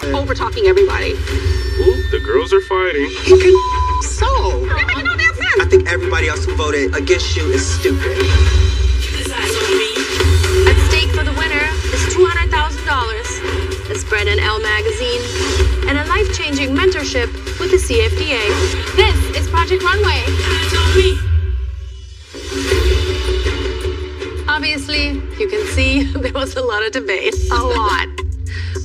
over talking everybody. Ooh, the girls are fighting. Okay, so You're making no damn sense. I think everybody else who voted against you is stupid. At stake for the winner is $200,000, a spread in Elle magazine, and a life-changing mentorship with the CFDA. This is Project Runway. Obviously, you can see there was a lot of debate. A lot.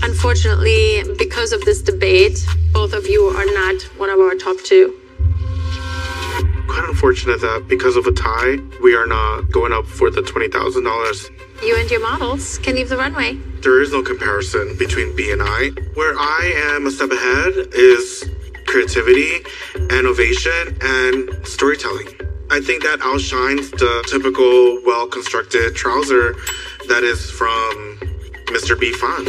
Unfortunately, because of this debate, both of you are not one of our top two. Quite unfortunate that because of a tie, we are not going up for the $20,000. You and your models can leave the runway. There is no comparison between B and I. Where I am a step ahead is creativity, innovation, and storytelling. I think that outshines the typical well-constructed trouser that is from Mr. B Fun.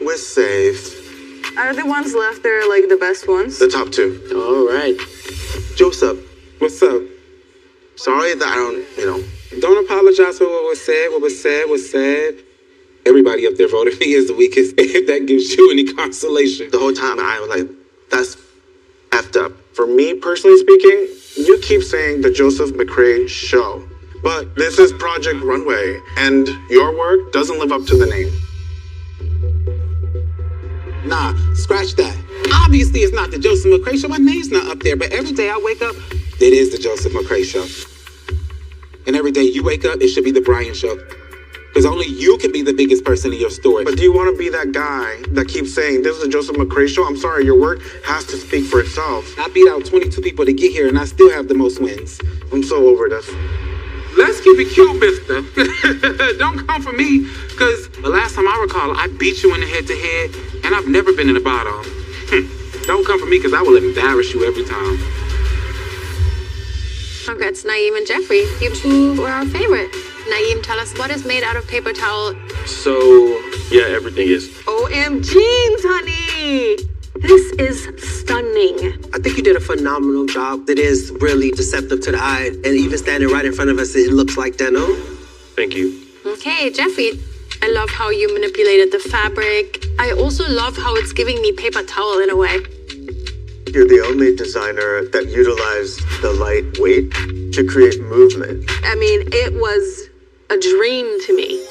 We're safe. Are the ones left there like the best ones? The top two. All right. Joseph, What's up? sorry that I don't. Don't apologize for what was said. What was said was said. Everybody up there voted me as the weakest. If that gives you any consolation. The whole time I was like, that's effed up. For me, personally speaking, you keep saying the Joseph McCray show. But this is Project Runway, and your work doesn't live up to the name. Nah, scratch that. Obviously, it's not the Joseph McCray show. My name's not up there, but every day I wake up, it is the Joseph McCray show. And every day you wake up, it should be the Brian show. Because only you can be the biggest person in your story. But do you want to be that guy that keeps saying, this is the Joseph McCray show? I'm sorry, your work has to speak for itself. I beat out 22 people to get here, and I still have the most wins. I'm so over this. Let's keep it cute, mister. Don't come for me, because the last time I recall, I beat you in the head-to-head, and I've never been in the bottom. Don't come for me, because I will embarrass you every time. Congrats, Naeem and Jeffrey. You two were our favorite. Naeem, tell us what is made out of paper towel. So, yeah, everything is. OMGs, honey. This is stunning. I think you did a phenomenal job. It is really deceptive to the eye, and even standing right in front of us, it looks like denim. Thank you. Okay, Jeffrey, I love how you manipulated the fabric. I also love how it's giving me paper towel in a way. You're the only designer that utilized the lightweight to create movement. I mean, it was a dream to me.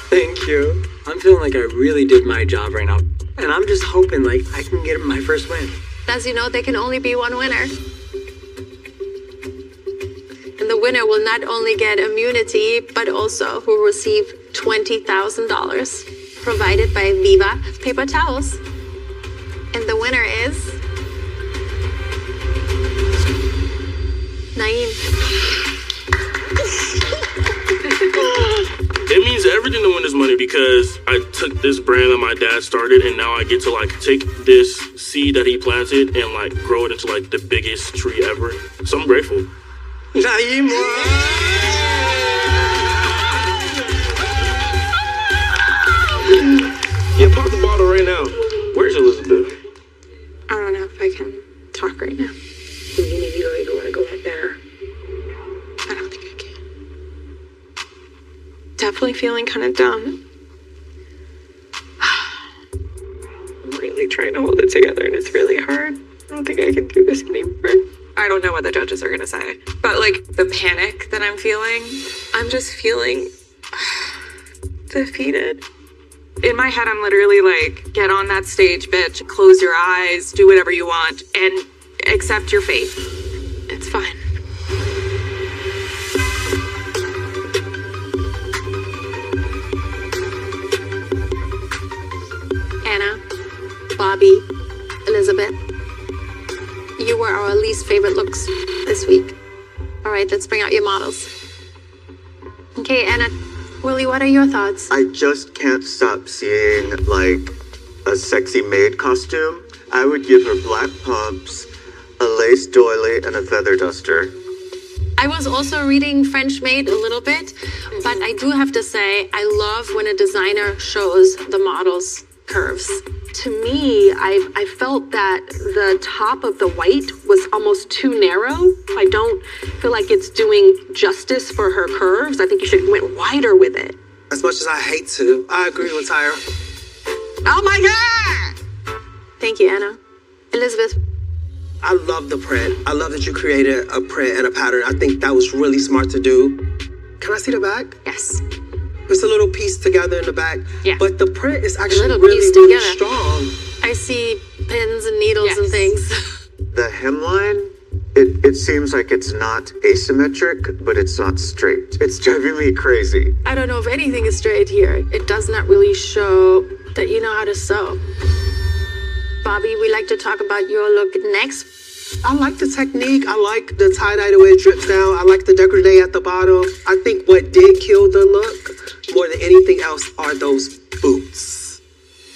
Thank you. I'm feeling like I really did my job right now. And I'm just hoping like I can get my first win. As you know, there can only be one winner. And the winner will not only get immunity, but also will receive $20,000 provided by Viva Paper Towels. And the winner is Naeem. It means everything to win this money because I took this brand that my dad started and now I get to like take this seed that he planted and like grow it into like the biggest tree ever. So I'm grateful. Naeem. Yeah, pop the bottle right now. Where's Elizabeth? I don't know if I can talk right now. Maybe you don't even want to go out there. I don't think I can. Definitely feeling kind of dumb. I'm really trying to hold it together and it's really hard. I don't think I can do this anymore. I don't know what the judges are going to say, but like the panic that I'm feeling, I'm just feeling defeated. In my head, I'm literally like, get on that stage, bitch, close your eyes, do whatever you want, and accept your fate. It's fine. Anna, Bobby, Elizabeth. You were our least favorite looks this week. All right, let's bring out your models. Okay, Anna, Willie, what are your thoughts? I just can't stop seeing, like, a sexy maid costume. I would give her black pumps, a lace doily, and a feather duster. I was also reading French Maid a little bit, but I do have to say, I love when a designer shows the model's curves. To me, I felt that the top of the white was almost too narrow. I don't feel like it's doing justice for her curves. I think you should have went wider with it. As much as I hate to, I agree with Tyra. Oh my God! Thank you, Anna. Elizabeth. I love the print. I love that you created a print and a pattern. I think that was really smart to do. Can I see the back? Yes. It's a little piece together in the back. Yeah. But the print is actually little really, piece really together. strong. I see pins and needles and things. The hemline, it seems like it's not asymmetric, but it's not straight. It's driving me crazy. I don't know if anything is straight here. It does not really show that you know how to sew. Bobby, we like to talk about your look next. I like the technique. I like the tie-dye, the way it drips down. I like the dégradé at the bottom. I think what did kill the look more than anything else are those boots.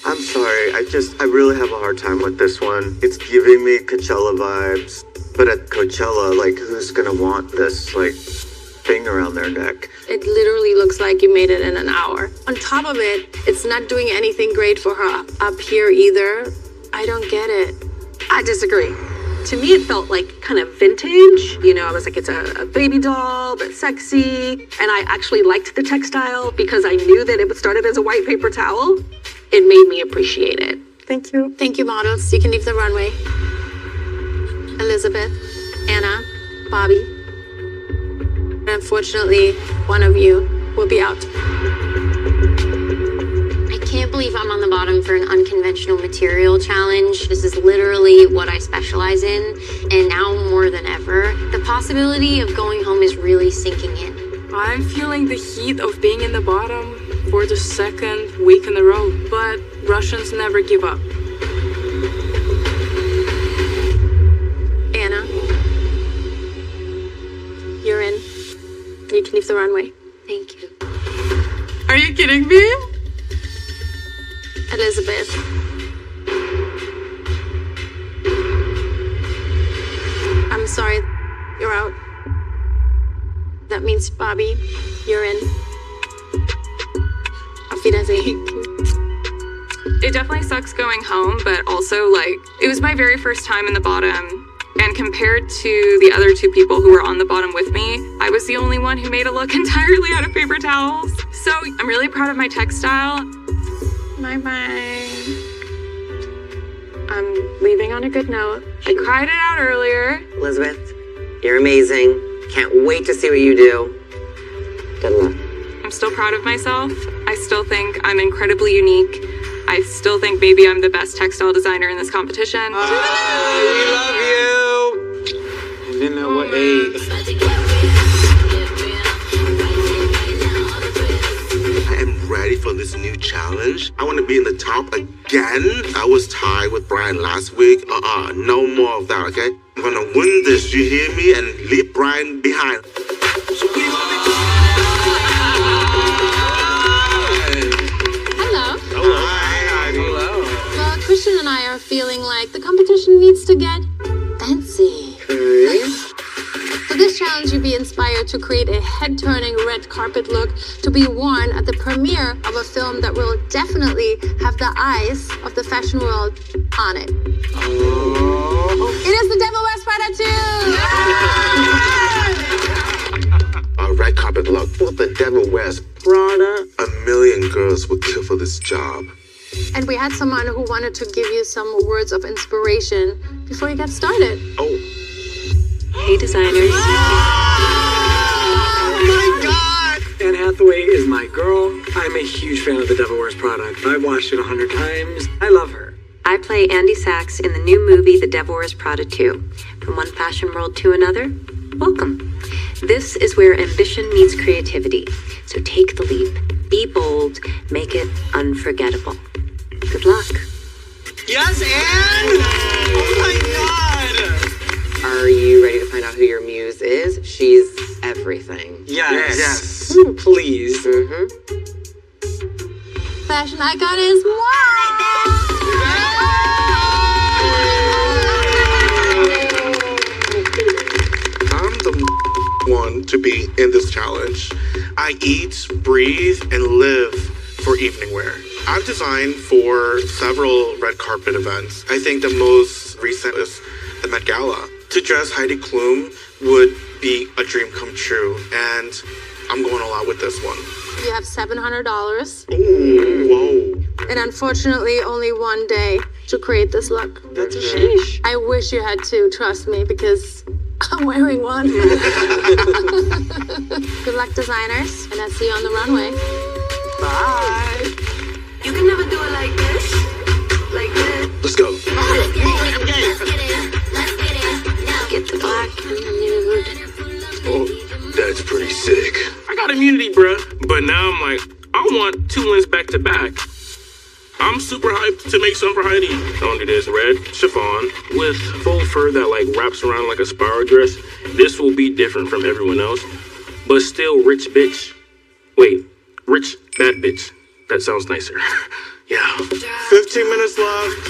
I'm sorry, I really have a hard time with this one. It's giving me Coachella vibes. But at Coachella, like, who's gonna want this, like, thing around their neck? It literally looks like you made it in an hour. On top of it, it's not doing anything great for her up here either. I don't get it. I disagree. To me, it felt like kind of vintage. You know, I was like, it's a baby doll, but sexy. And I actually liked the textile because I knew that it started as a white paper towel. It made me appreciate it. Thank you. Thank you, models. You can leave the runway. Elizabeth, Anna, Bobby. Unfortunately, one of you will be out. I can't believe I'm on the bottom for an unconventional material challenge. This is literally what I specialize in, and now more than ever, the possibility of going home is really sinking in. I'm feeling the heat of being in the bottom for the second week in a row, but Russians never give up. Anna, you're in. You can leave the runway. Thank you. Are you kidding me? Elizabeth. I'm sorry, you're out. That means, Bobby, you're in. Auf Wiedersehen. It definitely sucks going home, but also, like, it was my very first time in the bottom. And compared to the other two people who were on the bottom with me, I was the only one who made a look entirely out of paper towels. So I'm really proud of my textile. Bye-bye. I'm leaving on a good note. I cried it out earlier. Elizabeth, you're amazing. Can't wait to see what you do. Good luck. I'm still proud of myself. I still think I'm incredibly unique. I still think maybe I'm the best textile designer in this competition. We love you. And then at what age? I am ready for this new challenge. I want to be in the top again. I was tied with Brian last week. No more of that, okay? I'm gonna win this, you hear me? And leave Brian behind. Hello. Hello. Well, Christian and I are feeling like the competition needs to get fancy. For this challenge, you'll be inspired to create a head-turning red carpet look to be worn at the premiere of a film that will definitely have the eyes of the fashion world on it. It is The Devil Wears Prada 2! A red carpet look for The Devil Wears Prada. 1,000,000 girls would kill for this job. And we had someone who wanted to give you some words of inspiration before you got started. Oh. Hey, designers. Oh my God! Anne Hathaway is my girl. I'm a huge fan of The Devil Wears Prada. I've watched it 100 times. I love her. I play Andy Sachs in the new movie The Devil Wears Prada 2. From one fashion world to another, welcome. This is where ambition meets creativity. So take the leap, be bold, make it unforgettable. Good luck. Yes, Anne! Oh my God! Are you ready to find out who your muse is? She's everything. Yes. Please. Fashion icon is I'm the one to be in this challenge. I eat, breathe, and live for evening wear. I've designed for several red carpet events. I think the most recent is the Met Gala. To dress Heidi Klum would be a dream come true, and I'm going all out with this one. You have $700. Ooh, whoa. And unfortunately, only one day to create this look. That's a sheesh. I wish you had to, trust me, because I'm wearing one. Good luck, designers, and I'll see you on the runway. Bye. You can never do it like this. Like this. Let's go. Get the black nude. Oh, that's pretty sick. I got immunity, bruh. But now I'm like, I want 2 wins back to back. I'm super hyped to make some for Heidi. Under this red chiffon with faux fur that like wraps around like a spiral dress. This will be different from everyone else, but still rich bitch. Wait, rich bad bitch. That sounds nicer. Yeah. 15 minutes left.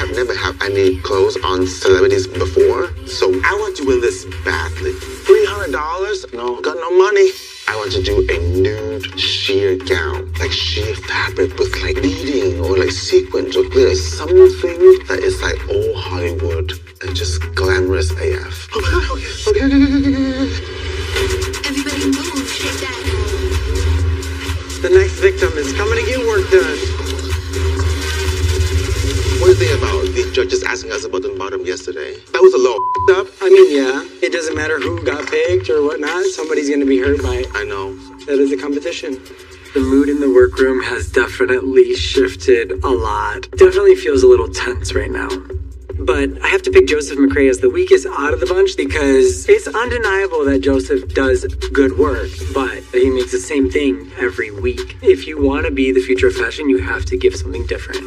I've never had any clothes on celebrities before, so I want to win this badly. $300? No, got no money. I want to do a nude sheer gown, like sheer fabric with like beading or like sequins or glitter, something that is like all Hollywood and just glamorous AF. Okay. Everybody move, shake that. The next victim is coming to get work done. What is it about? The judges asking us about the bottom yesterday. That was a little up. I mean, yeah, it doesn't matter who got picked or whatnot. Somebody's going to be hurt by it. I know. That is a competition. The mood in the workroom has definitely shifted a lot. Definitely feels a little tense right now. But I have to pick Joseph McCrae as the weakest out of the bunch because it's undeniable that Joseph does good work, but he makes the same thing every week. If you want to be the future of fashion, you have to give something different.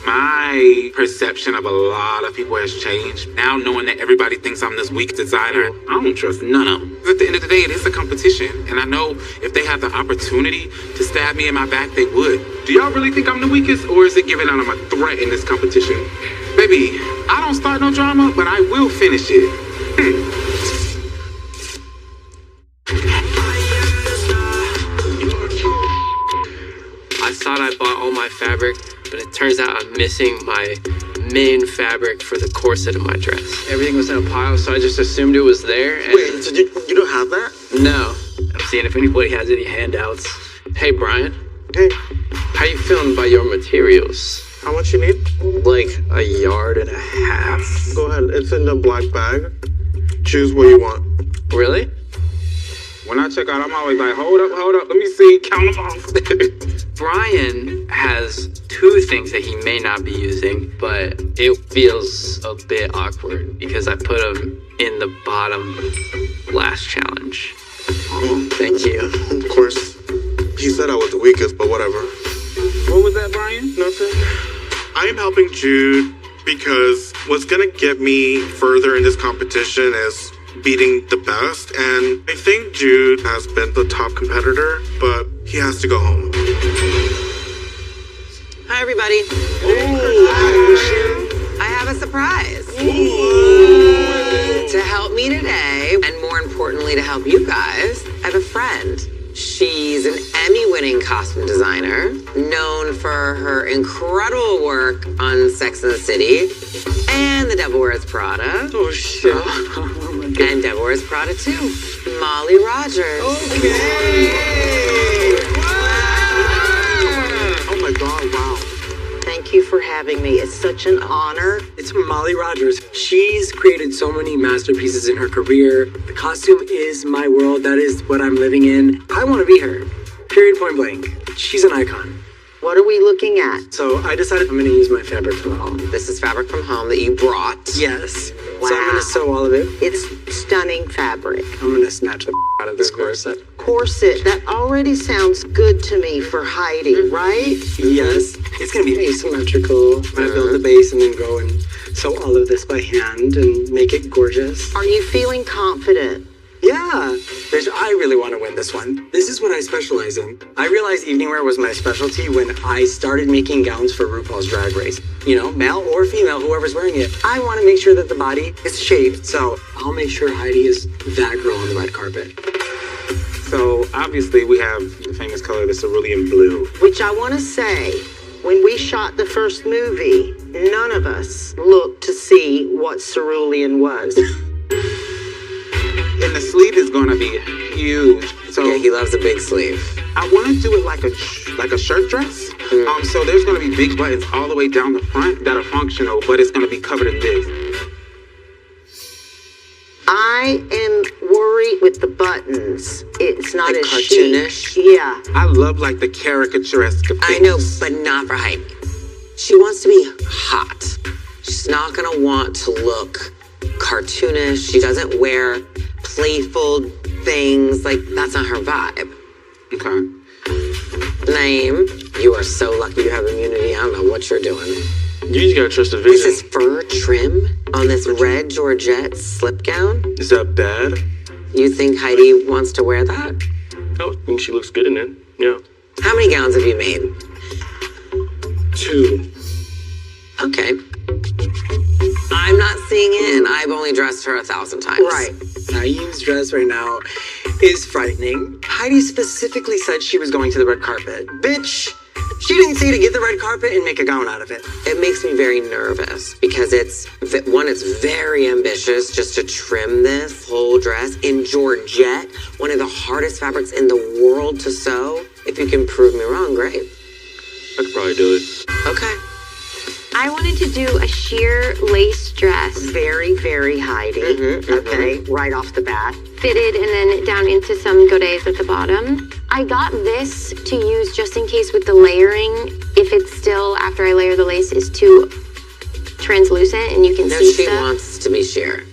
My perception of a lot of people has changed. Now knowing that everybody thinks I'm this weak designer, I don't trust none of them. At the end of the day, it is a competition. And I know if they have the opportunity to stab me in my back, they would. Do y'all really think I'm the weakest, or is it giving out I'm a threat in this competition? Baby, I don't start no drama, but I will finish it. I thought I bought all my fabric, but it turns out I'm missing my main fabric for the corset of my dress. Everything was in a pile, so I just assumed it was there. And wait, so you don't have that? No. I'm seeing if anybody has any handouts. Hey, Brian. Hey. How you feeling about your materials? How much you need? Like 1.5 yards. Go ahead, it's in the black bag. Choose what you want. Really? When I check out, I'm always like, hold up, let me see, count them off. Brian has 2 things that he may not be using, but it feels a bit awkward because I put him in the bottom last challenge. Oh, thank you. Of course, he said I was the weakest, but whatever. What was that, Brian? Nothing. I am helping Jude because what's gonna get me further in this competition is beating the best, and I think Jude has been the top competitor, but he has to go home. Hi, everybody. I have a surprise. To help me today, and more importantly, to help you guys, I have a friend. She's an Emmy-winning costume designer, known for her incredible work on Sex and the City and The Devil Wears Prada. Oh, shit. And Devil Wears Prada, too. Molly Rogers. Okay. Oh, my God, wow. Thank you for having me. It's such an honor. It's Molly Rogers. She's created so many masterpieces in her career. The costume is my world. That is what I'm living in. I want to be her. Period, point blank. She's an icon. What are we looking at? So I decided I'm going to use my fabric from home. This is fabric from home that you brought. Yes. Wow. So I'm going to sew all of it. It's stunning fabric. I'm going to snatch the out of this corset. Corset, that already sounds good to me for Heidi, right? Yes. It's going to be asymmetrical. I'm going to build the base and then go and sew all of this by hand and make it gorgeous. Are you feeling confident? Yeah. Bitch, I really want to win this one. This is what I specialize in. I realized evening wear was my specialty when I started making gowns for RuPaul's Drag Race. You know, male or female, whoever's wearing it. I want to make sure that the body is shaped, so I'll make sure Heidi is that girl on the red carpet. So, obviously, we have the famous color, the cerulean blue. Which I want to say, when we shot the first movie, none of us looked to see what cerulean was. And the sleeve is gonna be huge. So yeah, he loves a big sleeve. I want to do it like a shirt dress. So there's gonna be big buttons all the way down the front that are functional, but it's gonna be covered in this. I am worried with the buttons. It's not Like as cartoonish? chic. Yeah. I love like the caricaturesque things. I know, but not for Heidi. She wants to be hot. She's not gonna want to look cartoonish. She doesn't wear playful things. Like, that's not her vibe. Okay. Naeem, you are so lucky you have immunity. I don't know what you're doing. You just gotta trust the This vision. is fur trim on this red Georgette slip gown. Is that bad? You think Heidi wants to wear that? I think she looks good in it. Yeah. How many gowns have you made? 2. Okay. I'm not seeing it, and I've only dressed her 1,000 times. Right. Naeem's dress right now is frightening. Heidi specifically said she was going to the red carpet. Bitch, she didn't say to get the red carpet and make a gown out of it. It makes me very nervous because it's very ambitious just to trim this whole dress in Georgette, one of the hardest fabrics in the world to sew. If you can prove me wrong, great. I could probably do it. Okay. I wanted to do a sheer lace dress. Very, very Heidi. Okay, right off the bat. Fitted and then down into some godets at the bottom. I got this to use just in case with the layering, if it's still, after I layer the lace, is too translucent and you can No, see she stuff. wants to be sheer.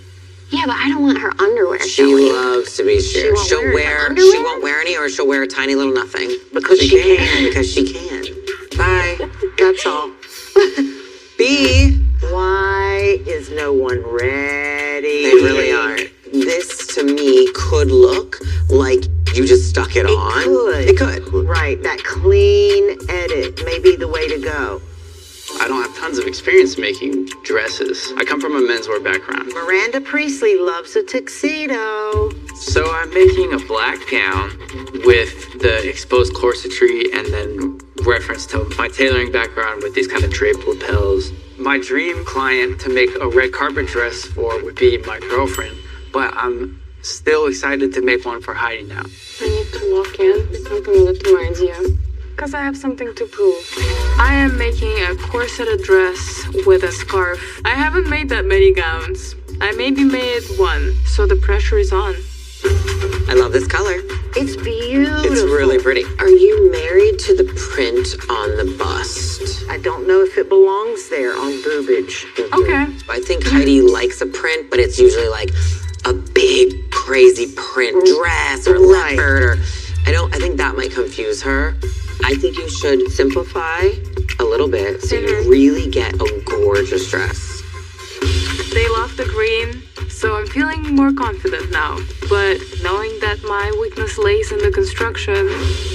Yeah, but I don't want her underwear She showing. loves to be sheer. won't wear She underwear? won't wear any, or she'll wear a tiny little nothing. Because she can. Because she can. Bye. That's all. B. Why is no one ready? They really aren't. This to me could look like you just stuck it on. Could. It could. Right, that clean edit may be the way to go. I don't have tons of experience making dresses. I come from a menswear background. Miranda Priestley loves a tuxedo. So I'm making a black gown with the exposed corsetry and then reference to my tailoring background with these kind of draped lapels. My dream client to make a red carpet dress for would be my girlfriend, but I'm still excited to make one for Heidi now. I need to walk in. I'm committed to my idea. Because I have something to prove. I am making a corseted dress with a scarf. I haven't made that many gowns. I maybe made one, so the pressure is on. I love this color. It's beautiful. It's really pretty. Are you married to the print on the bust? I don't know if it belongs there on boobage. Okay. I think Heidi likes a print, but it's usually like a big, crazy print dress or leopard or I think that might confuse her. I think you should simplify a little bit so you really get a gorgeous dress. They love the green, so I'm feeling more confident now. But knowing that my weakness lays in the construction,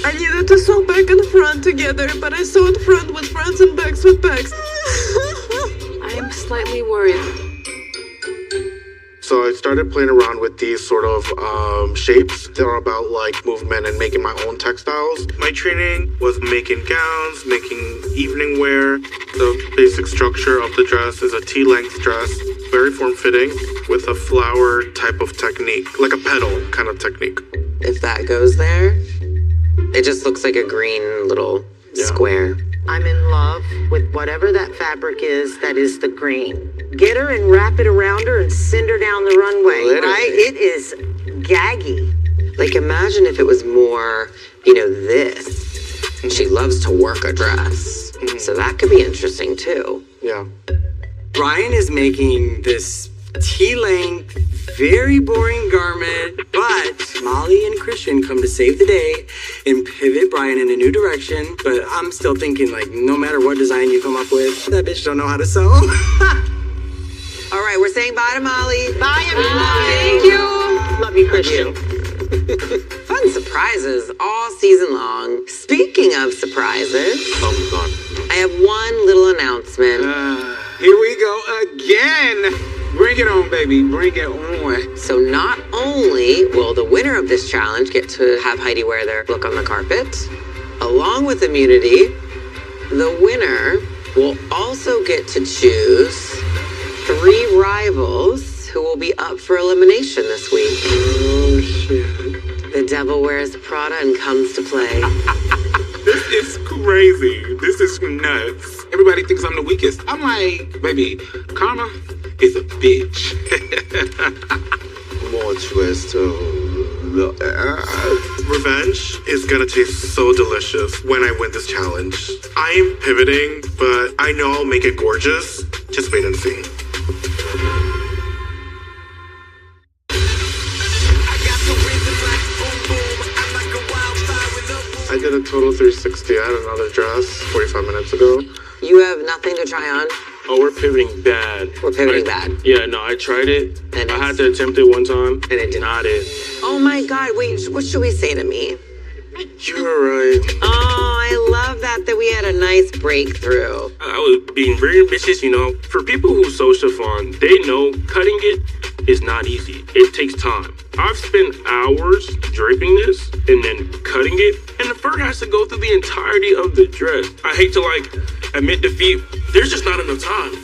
I needed to sew back and front together, but I sewed front with fronts and backs with backs. I am slightly worried. So I started playing around with these sort of shapes. They're about like movement and making my own textiles. My training was making gowns, making evening wear. The basic structure of the dress is a T-length dress, very form-fitting with a flower type of technique, like a petal kind of technique. If that goes there, it just looks like a green little square. I'm in love with whatever that fabric is that is the green. Get her and wrap it around her and send her down the runway, Literally. right? It is gaggy. Like, imagine if it was more, this. And she loves to work a dress. So that could be interesting, too. Yeah. Brian is making this T-length, very boring garment, but Molly and Christian come to save the day and pivot Brian in a new direction. But I'm still thinking, like, no matter what design you come up with, that bitch don't know how to sew. All right, we're saying bye to Molly. Bye, everybody. Thank you. Love you, Christian. Fun surprises all season long. Speaking of surprises, Oh my god. I have one little announcement. Here we go again. Bring it on, baby. Bring it on. So not only will the winner of this challenge get to have Heidi wear their look on the carpet, along with immunity, the winner will also get to choose 3 rivals who will be up for elimination this week. Oh, shit. The devil wears Prada and comes to play. This is crazy. This is nuts. Everybody thinks I'm the weakest. I'm like, baby, karma is a bitch. More twist. Revenge is gonna taste so delicious when I win this challenge. I am pivoting, but I know I'll make it gorgeous. Just wait and see. I did a total 360. I had another dress 45 minutes ago. You have nothing to try on? Oh, we're pivoting bad. We're pivoting bad. Yeah, no, I tried it. And I had to attempt it one time. And it did not it. Oh my God, wait, what should we say to me? You're right. Oh, I love that we had a nice breakthrough. I was being very ambitious, you know. For people who sew chiffon, they know cutting it is not easy. It takes time. I've spent hours draping this and then cutting it, and the fur has to go through the entirety of the dress. I hate to admit defeat. There's just not enough time.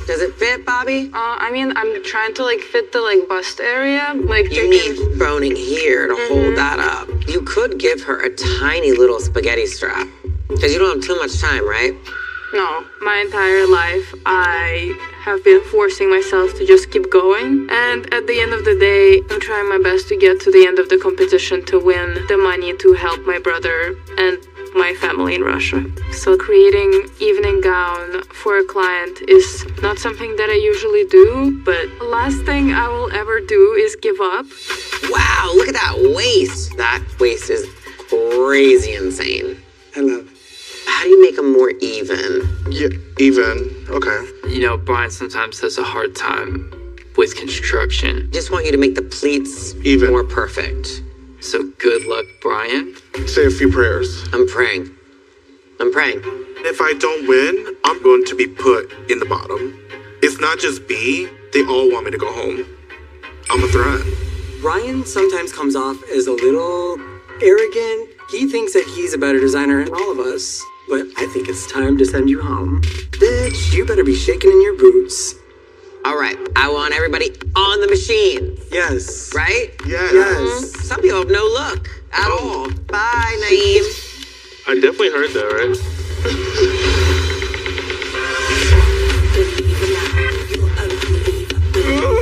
Does it fit, Bobby? I mean, I'm trying to fit the bust area. You need boning here to hold that up. You could give her a tiny little spaghetti strap, because you don't have too much time, right? No, my entire life I have been forcing myself to just keep going, and at the end of the day, I'm trying my best to get to the end of the competition to win the money to help my brother and my family in Russia. So creating evening gown for a client is not something that I usually do, but the last thing I will ever do is give up. Wow, look at that waist. That waist is crazy insane. I love. How do you make them more even? Yeah, even. Okay. You know, Brian sometimes has a hard time with construction. Just want you to make the pleats even more perfect. So good luck, Brian. Say a few prayers. I'm praying. If I don't win, I'm going to be put in the bottom. It's not just B, they all want me to go home. I'm a threat. Ryan sometimes comes off as a little arrogant. He thinks that he's a better designer than all of us. But I think it's time to send you home. Bitch, you better be shaking in your boots. All right, I want everybody on the machine. Yes. Right? Yes. Some people have no look at all. Bye, Naeem. I definitely heard that, right?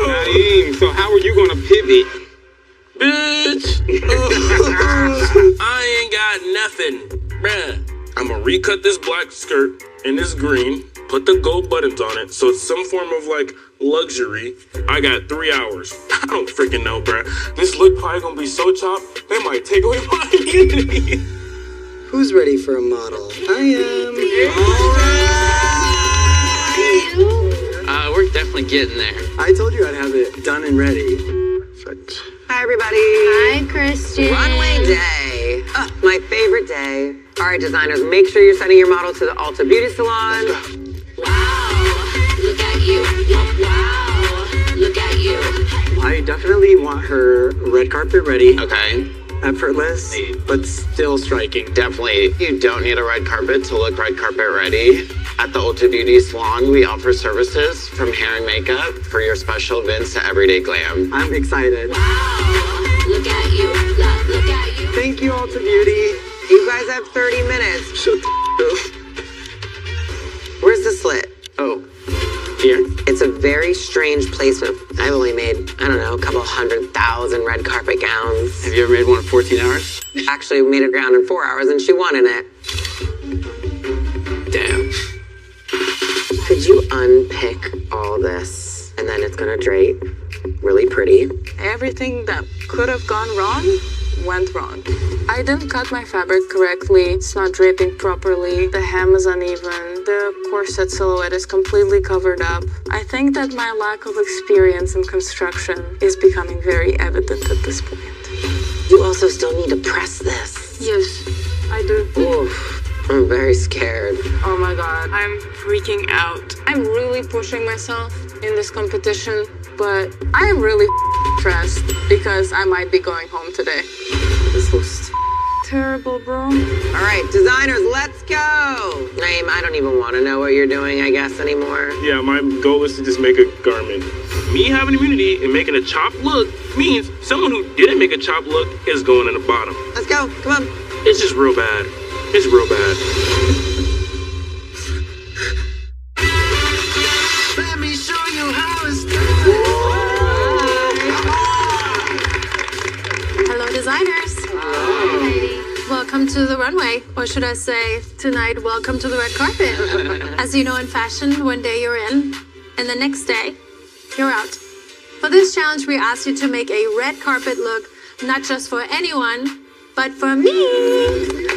Naeem, so how are you gonna pivot? Bitch! I ain't got nothing. Bruh. I'm gonna recut this black skirt in this green, put the gold buttons on it, so it's some form of luxury. I got 3 hours. I don't freaking know, bruh. This look probably gonna be so chopped, they might take away my immunity. Who's ready for a model? I am. We're definitely getting there. I told you I'd have it done and ready. Perfect. Hi, everybody. Hi, Christian. Runway day. My favorite day. All right, designers, make sure you're sending your model to the Ulta Beauty Salon. Wow, look at you. Wow, look at you. I definitely want her red carpet ready. Okay. Effortless, but still striking. Definitely. You don't need a red carpet to look red carpet ready. At the Ulta Beauty Salon, we offer services from hair and makeup for your special events to everyday glam. I'm excited. Wow, look at you. Look at you. Thank you, Ulta Beauty. You guys have 30 minutes. Shut the Where's the slit? Oh, here. It's a very strange placement. I've only made, I don't know, a couple 100,000 red carpet gowns. Have you ever made one in 14 hours? Actually, we made a gown in 4 hours and she won in it. Damn. Could you unpick all this? And then it's gonna drape really pretty. Everything that could have gone wrong went wrong. I didn't cut my fabric correctly. It's not draping properly. The hem is uneven. The corset silhouette is completely covered up. I think that my lack of experience in construction is becoming very evident at this point. You also still need to press this. Yes, I do. Oof. I'm very scared. Oh my god, I'm freaking out. I'm really pushing myself in this competition, but I am really stressed because I might be going home today. This looks terrible, bro. All right, designers, let's go. Naeem, I don't even want to know what you're doing, I guess, anymore. Yeah, my goal is to just make a garment. Me having immunity and making a chopped look means someone who didn't make a chopped look is going in the bottom. Let's go, come on. It's just real bad. It's real bad. Let me show you how it's Hello, designers. Welcome to the runway, or should I say, tonight, welcome to the red carpet. As you know, in fashion, one day you're in, and the next day, you're out. For this challenge, we asked you to make a red carpet look, not just for anyone, but for me.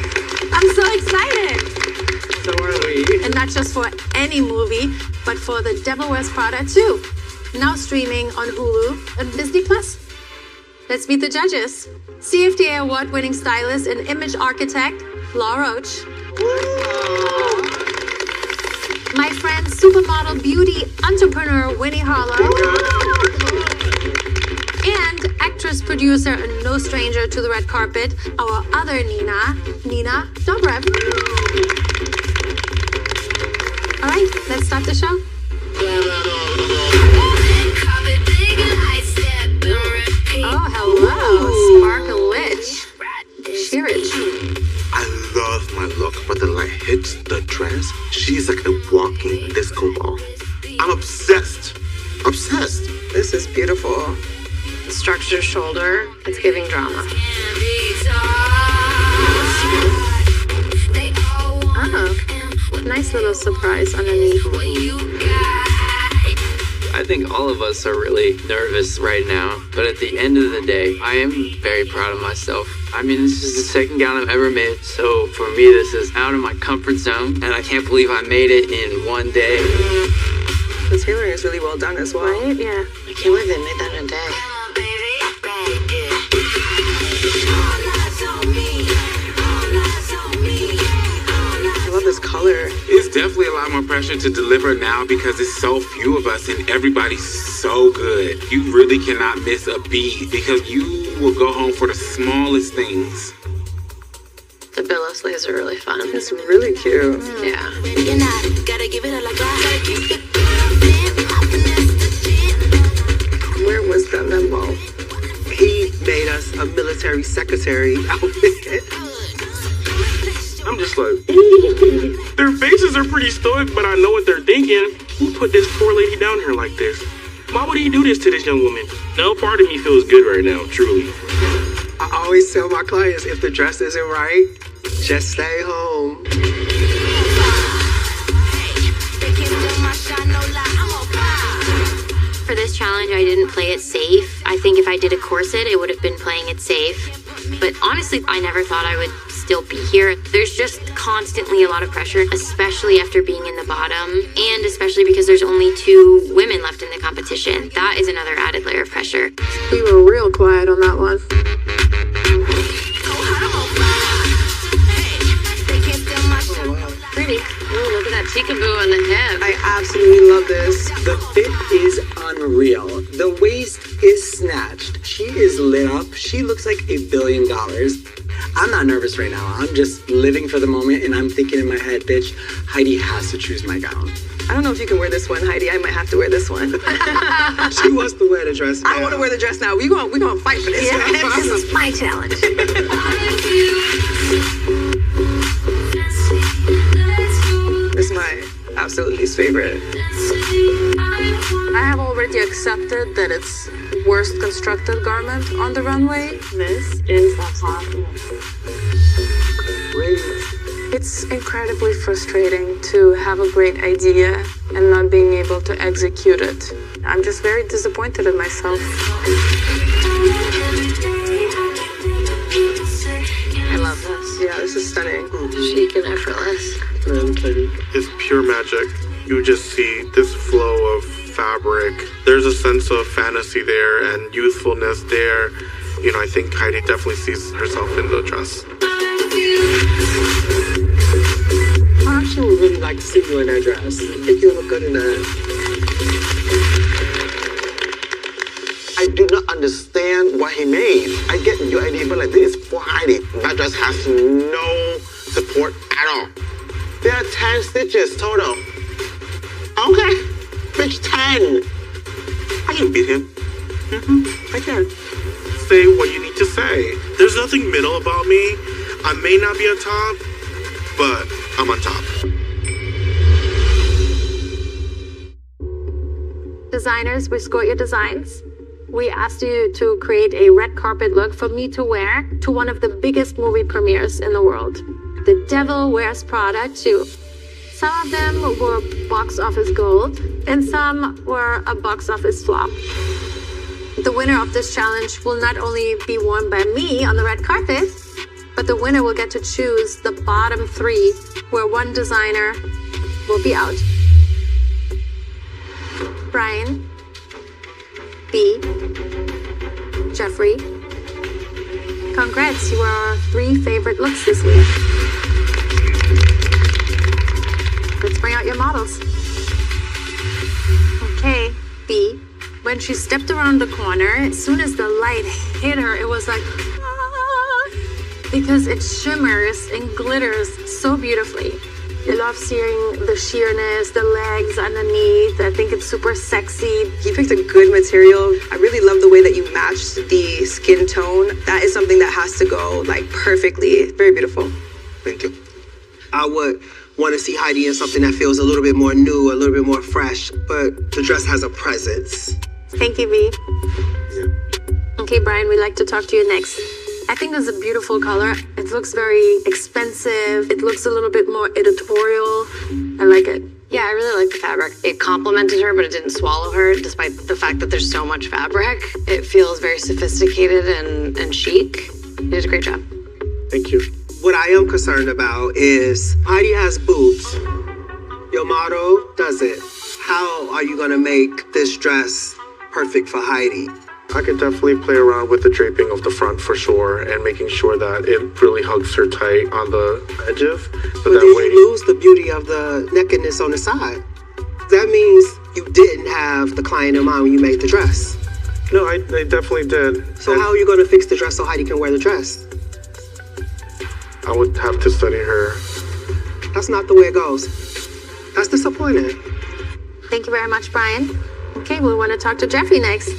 I'm so excited. So are we. And not just for any movie, but for The Devil Wears Prada too. Now streaming on Hulu and Disney Plus. Let's meet the judges. CFDA award-winning stylist and image architect, Law Roach. My friend, supermodel beauty entrepreneur, Winnie Harlow. And actress, producer, and no stranger to the red carpet, our other Nina Dobrev. All right, let's start the show. Oh, hello, Sparkle Witch. Sheerage. I love my look, but the light hits the dress. She's like a walking disco ball. I'm obsessed. Obsessed. This is beautiful. Structured shoulder. It's giving drama. Oh, nice little surprise underneath. I think all of us are really nervous right now, but at the end of the day, I am very proud of myself. I mean, this is the second gown I've ever made, so for me, this is out of my comfort zone, and I can't believe I made it in one day. The tailoring is really well done as well. Right? Yeah. I can't believe they made that in a day. I love this color. It's definitely a lot more pressure to deliver now because it's so few of us and everybody's so good. You really cannot miss a beat because you will go home for the smallest things. The billow sleeves are really fun. It's really cute. Yeah. Where was the memo? He made us a military secretary outfit. I'm just like, their faces are pretty stoic, but I know what they're thinking. Who put this poor lady down here like this? Why would he do this to this young woman? No part of me feels good right now, truly. I always tell my clients, if the dress isn't right, just stay home. For this challenge, I didn't play it safe. I think if I did a corset, it would have been playing it safe. But honestly, I never thought I would still be here. There's just constantly a lot of pressure, especially after being in the bottom, and especially because there's only 2 women left in the competition. That is another added layer of pressure. We were real quiet on that one. Pretty. Ooh, look at that peekaboo on the hip. I absolutely love this. The fit is unreal. The waist is snatched. She is lit up. She looks like $1 billion. I'm not nervous right now. I'm just living for the moment, and I'm thinking in my head, bitch, Heidi has to choose my gown. I don't know if you can wear this one, Heidi. I might have to wear this one. She wants to wear the dress now. I want to wear the dress now. We're gonna fight for this. Yeah, this is my challenge. This is my absolute least favorite. I have already accepted that it's worst constructed garment on the runway. This is a hot Great. It's incredibly frustrating to have a great idea and not being able to execute it. I'm just very disappointed in myself. I love this. Yeah, this is stunning. Chic and effortless. It's pure magic. You just see this flow of fabric. There's a sense of fantasy there and youthfulness there. You know, I think Heidi definitely sees herself in the dress. I actually would really like to see you in that dress. I think you look good in that. I do not understand what he made. I get your idea, but like this is for Heidi. That dress has no support at all. There are 10 stitches total. Okay, bitch, 10. I can beat him. I can. Say what you need to say. There's nothing middle about me. I may not be a top, but I'm on top. Designers, we scored your designs. We asked you to create a red carpet look for me to wear to one of the biggest movie premieres in the world. The Devil Wears Prada 2. Some of them were box office gold, and some were a box office flop. The winner of this challenge will not only be worn by me on the red carpet, but the winner will get to choose the bottom 3, where one designer will be out. Brian, B, Jeffrey, congrats, you are our 3 favorite looks this week. Let's bring out your models. Okay, B. When she stepped around the corner, as soon as the light hit her, it was like, ah, because it shimmers and glitters so beautifully. I love seeing the sheerness, the legs underneath. I think it's super sexy. You picked a good material. I really love the way that you matched the skin tone. That is something that has to go like perfectly. Very beautiful. Thank you. I would want to see Heidi in something that feels a little bit more new, a little bit more fresh, but the dress has a presence. Thank you, V. Okay, Brian, we'd like to talk to you next. I think this is a beautiful color. It looks very expensive. It looks a little bit more editorial. I like it. Yeah, I really like the fabric. It complimented her, but it didn't swallow her, despite the fact that there's so much fabric. It feels very sophisticated and chic. You did a great job. Thank you. What I am concerned about is Heidi has boobs. Your model doesn't. How are you gonna make this dress perfect for Heidi? I could definitely play around with the draping of the front for sure, and making sure that it really hugs her tight on the edges. But then you lose the beauty of the nakedness on the side. That means you didn't have the client in mind when you made the dress. No, I definitely did. So how are you gonna fix the dress so Heidi can wear the dress? I would have to study her. That's not the way it goes. That's disappointing. Thank you very much, Brian. Okay, we want to talk to Jeffrey next.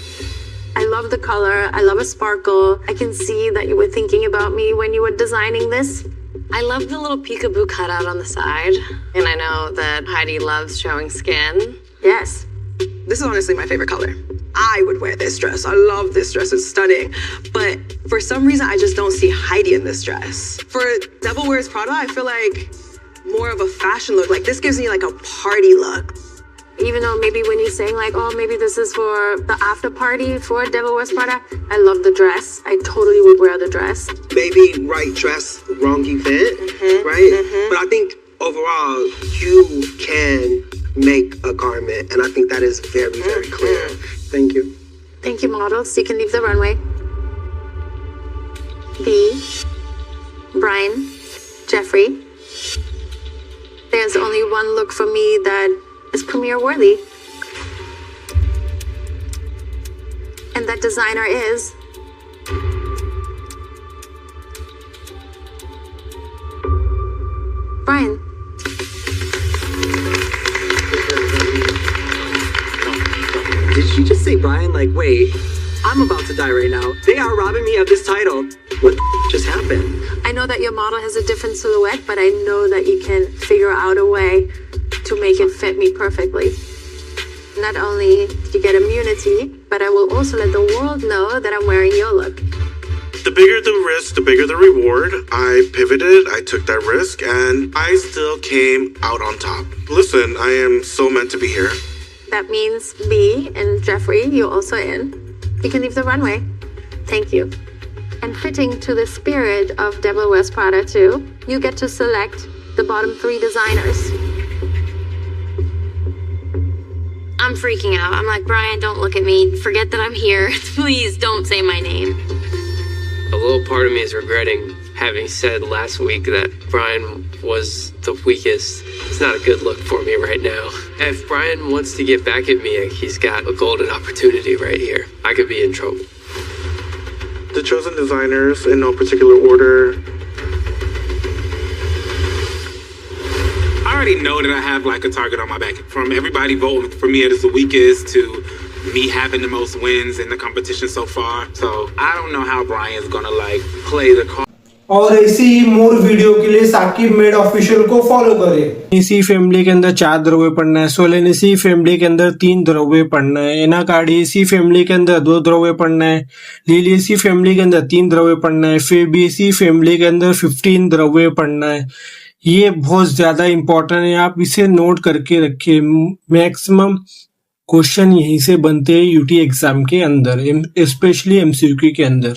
I love the color. I love a sparkle. I can see that you were thinking about me when you were designing this. I love the little peekaboo cutout on the side. And I know that Heidi loves showing skin. Yes. This is honestly my favorite color. I would wear this dress. I love this dress. It's stunning. But for some reason, I just don't see Heidi in this dress. For Devil Wears Prada, I feel like more of a fashion look. Like this gives me like a party look. Even though maybe when you're saying like, oh, maybe this is for the after party for Devil Wears Prada, I love the dress. I totally would wear the dress. Maybe right dress, wrong event, right? But I think overall, you can make a garment, and I think that is very, very clear. Thank you. Thank you, models. You can leave the runway. B, Brian, Jeffrey. There's only one look for me that is premiere worthy. And that designer is Brian. Did she just say Brian? Like, wait, I'm about to die right now. They are robbing me of this title. What the just happened? I know that your model has a different silhouette, but I know that you can figure out a way to make it fit me perfectly. Not only do you get immunity, but I will also let the world know that I'm wearing your look. The bigger the risk, the bigger the reward. I pivoted, I took that risk, and I still came out on top. Listen, I am so meant to be here. That means B and Jeffrey, you're also in. You can leave the runway. Thank you. And fitting to the spirit of Devil Wears Prada 2, you get to select the bottom 3 designers. I'm freaking out. I'm like, Brian, don't look at me. Forget that I'm here. Please don't say my name. A little part of me is regretting having said last week that Brian was the weakest. It's not a good look for me right now. If Brian wants to get back at me, he's got a golden opportunity right here. I could be in trouble. The chosen designers, in no particular order. I already know that I have like a target on my back. From everybody voting for me as the weakest to me having the most wins in the competition so far. So I don't know how Brian's gonna like play the card. और ऐसी ही मोर video के लिए Saqib made official को follow करें। इसी family के अंदर 4 द्रव्य पढ़ना है। सोलेनेसी फैमिली के अंदर 3 द्रव्य पढ़ना है। एनाकार्डियेसी फैमिली के अंदर 2 द्रव्य पढ़ना है। लिलियेसी फैमिली के अंदर 3 द्रव्य पढ़ना है। फेबियेसी फैमिली के अंदर 15 द्रव्य पढ़ना है। ये बहुत ज्यादा इंपॉर्टेंट है, आप इसे नोट करके रखिए। मैक्सिमम क्वेश्चन यहीं से बनते हैं यूटी एग्जाम के अंदर, स्पेशली एमसीक्यू के अंदर।